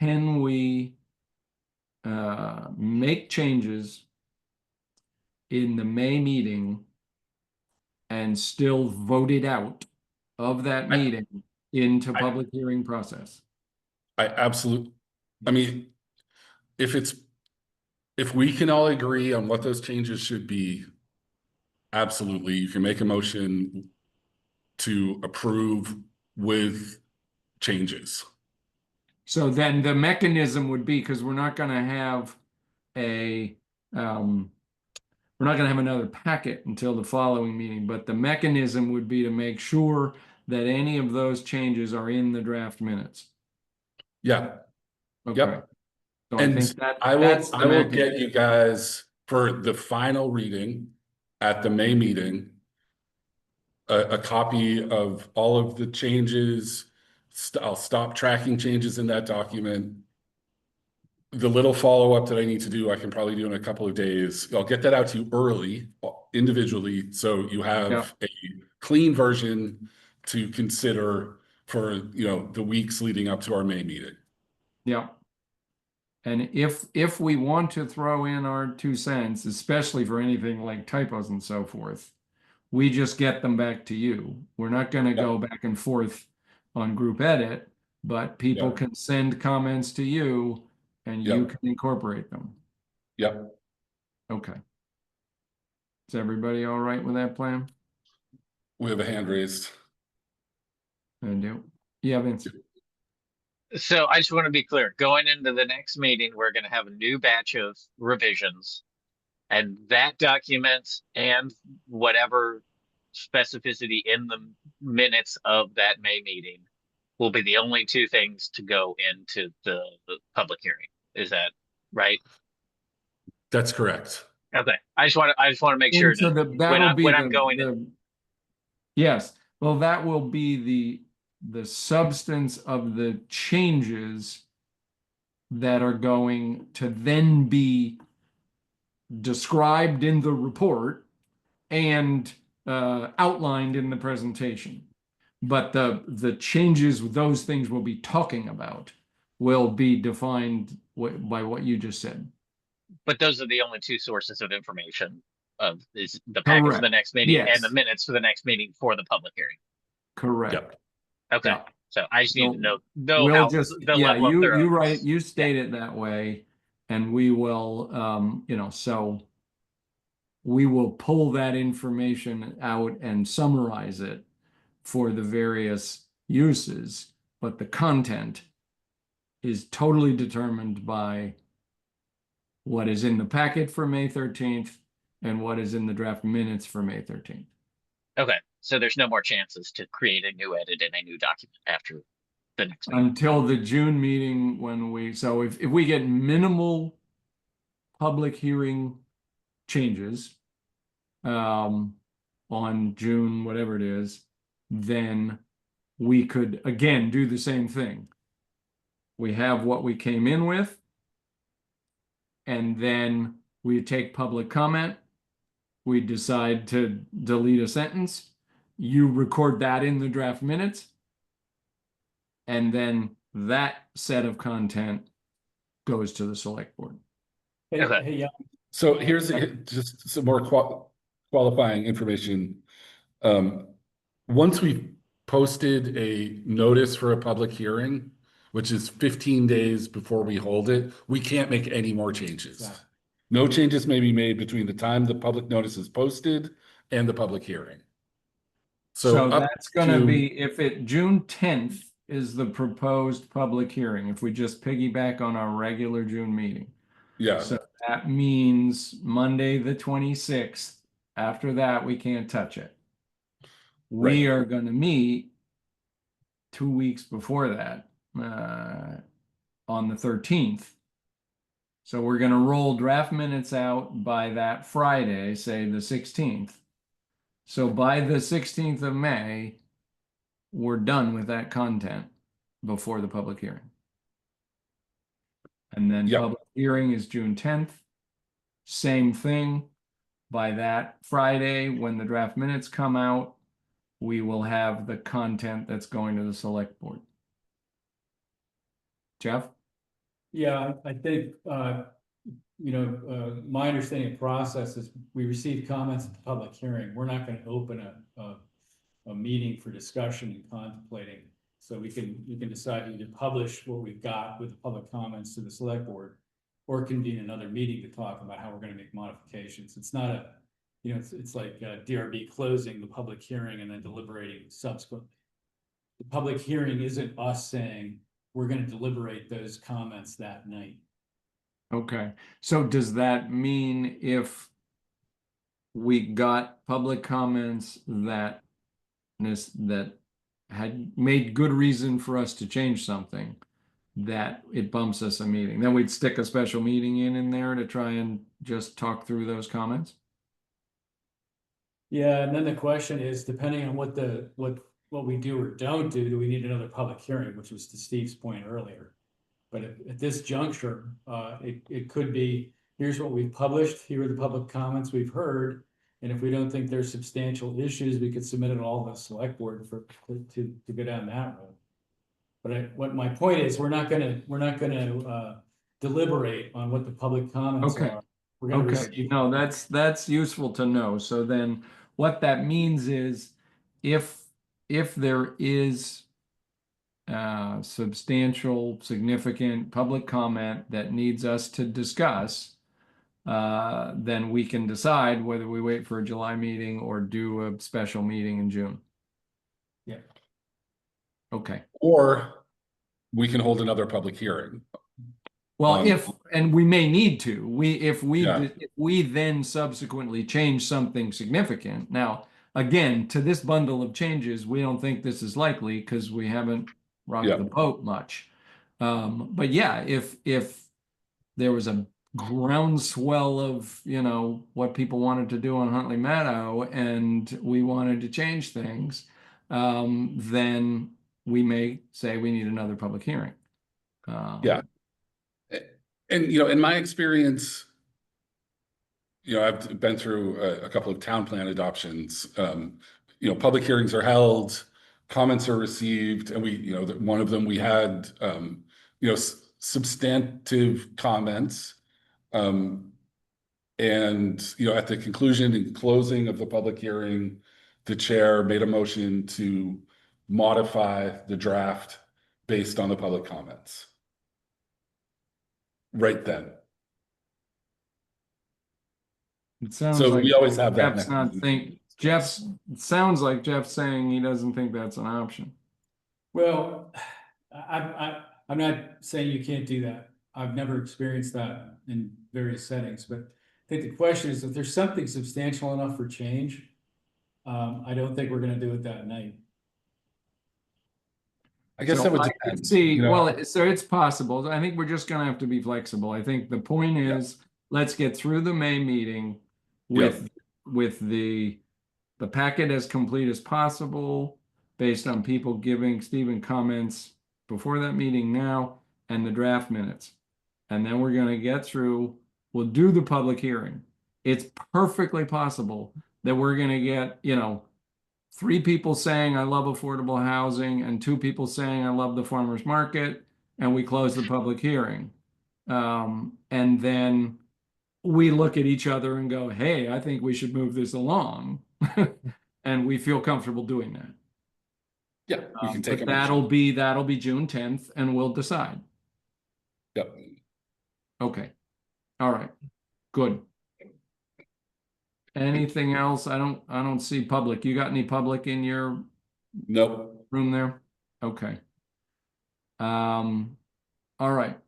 can we make changes in the May meeting and still vote it out of that meeting into public hearing process? I mean, if we can all agree on what those changes should be, absolutely, you can make a motion to approve with changes. So then the mechanism would be, because we're not gonna have another packet until the following meeting, but the mechanism would be to make sure that any of those changes are in the draft minutes. Yeah, Okay. Yep. So I and think that I that's will, the I will mechanism. get you guys for the final reading at the May meeting, a copy of all of the changes. I'll stop tracking changes in that document. the little follow-up that I need to do, I can probably do in a couple of days. I'll get that out to you early, individually, so you Yeah. have a clean version to consider for, the weeks leading up to our May meeting. Yeah. And if we want to throw in our 2 cents, especially for anything like typos and so forth, we just get them back to you. We're not going to go back and forth on group edit, but people Yeah. can send comments to you and you Yeah. can incorporate them. Yep. Okay. Is everybody all right with that plan? We have a hand raised. I do. Yeah, Vince. So I just want to be clear, going into the next meeting, we're going to have a new batch of revisions. And that document and whatever specificity in the minutes of that May meeting will be the only two things to go into the public hearing. Is that right? That's correct. Okay. I just want to make sure And so that that'll be when I'm going in. the yes, well, that will be the substance of the changes that are going to then be described in the report and outlined in the presentation. But the changes those things we'll be talking about will be defined by what you just said. But those are the only two sources of information of is the packet for the Correct. next meeting Yes. and the minutes for the next meeting for the public hearing. Correct. Yep. Okay. Yeah. So I just need to know We'll how just, the yeah, level of you thoroughness. write, you state it that way, and we will, so we will pull that information out and summarize it for the various uses, but the content is totally determined by what is in the packet for May 13th and what is in the draft minutes for May 13th. Okay. So there's no more chances to create a new edit in a new document after the next meeting. Until the June meeting when so if we get minimal public hearing changes on June, whatever it is, then we could again do the same thing. We have what we came in with, and then we take public comment. We decide to delete a sentence. You record that in the draft minutes. And then that set of content goes to the select board. Okay. Hey, yeah, So here's just some more qualifying information. Once we've posted a notice for a public hearing, which is 15 days before we hold it, we can't make any more changes. Exactly. No changes may be made between the time the public notice is posted and the public hearing. So up that's gonna to- be, if June 10th is the proposed public hearing, if we just piggyback on our regular June meeting. Yeah, So that means Monday, the 26th. After that, we can't touch it. We are gonna meet 2 weeks before that, on the 13th. So we're gonna roll draft minutes out by that Friday, say the 16th. So by the 16th of May, we're done with that content before the public hearing. And then Yep. public hearing is June 10th. Same thing. By that Friday, when the draft minutes come out, we will have the content that's going to the select board. Jeff? yeah, I think, my understanding of process is we receive comments at the public hearing. We're not gonna open a meeting for discussion and contemplating. So we can decide either publish what we've got with the public comments to the select board or convene another meeting to talk about how we're gonna make modifications. It's not a, it's like DRB closing the public hearing and then deliberating subsequently. The public hearing isn't us saying we're gonna deliberate those comments that night. Okay, so does that mean if we got public comments that had made good reason for us to change something, that it bumps us a meeting, then we'd stick a special meeting in there to try and just talk through those comments? Yeah, and then the question is, depending on what we do or don't do we need another public hearing, which was to Steve's point earlier. But at this juncture, it could be, here's what we've published, here are the public comments we've heard. And if we don't think there's substantial issues, we could submit it all to the select board to go down that road. But what my point is, we're not gonna deliberate on what the public comments Okay. are. We're gonna Okay, receive. no, that's useful to know. So then what that means is if there is substantial, significant public comment that needs us to discuss, then we can decide whether we wait for a July meeting or do a special meeting in June. Yeah. Okay. Or we can hold another public hearing. Well, and we may need to, if Yeah. we then subsequently change something significant. Now, again, to this bundle of changes, we don't think this is likely because we haven't rocked Yeah. the boat much. But yeah, if there was a groundswell of, what people wanted to do on Huntley Meadow and we wanted to change things, then we may say we need another public hearing. Yeah. And, in my experience, I've been through a couple of town plan adoptions. Public hearings are held, comments are received, and one of them we had, substantive comments. And, at the conclusion and closing of the public hearing, the chair made a motion to modify the draft based on the public comments. Right then. It sounds So like we always have that Jeff's not mechanism. it sounds like Jeff's saying he doesn't think that's an option. Well, I'm not saying you can't do that. I've never experienced that in various settings, but I think the question is if there's something substantial enough for change, I don't think we're gonna do it that night. I guess So that would I depend. could see, so it's possible. I think we're just gonna have to be flexible. I think the point is, let's get through the May meeting with the packet as complete as possible, based on people giving Stephen comments before that meeting now, and the draft minutes. And then we're gonna get through, we'll do the public hearing. It's perfectly possible that we're gonna get, 3 people saying I love affordable housing and 2 people saying I love the farmer's market, and we close the public hearing. And then we look at each other and go, hey, I think we should move this along. And we feel comfortable doing that. Yeah, we can take But a motion. that'll be June 10th and we'll decide. Yep. Okay. All right. Good. Anything else? I don't see public. You got any public in your Nope. room there? Okay. All right.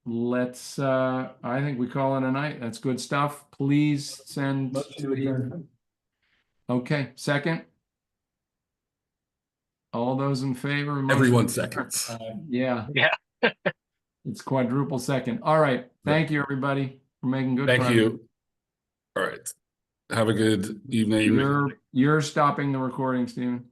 Let's I think we call it a night. That's good stuff. Please send. Motion to adjourn. Okay, second. All those in favor? Motion- Everyone seconds. Yeah. Yeah. It's quadruple second. All right. Thank you, everybody, for making good Thank progress. you. All right. Have a good evening. You're stopping the recording, Stephen.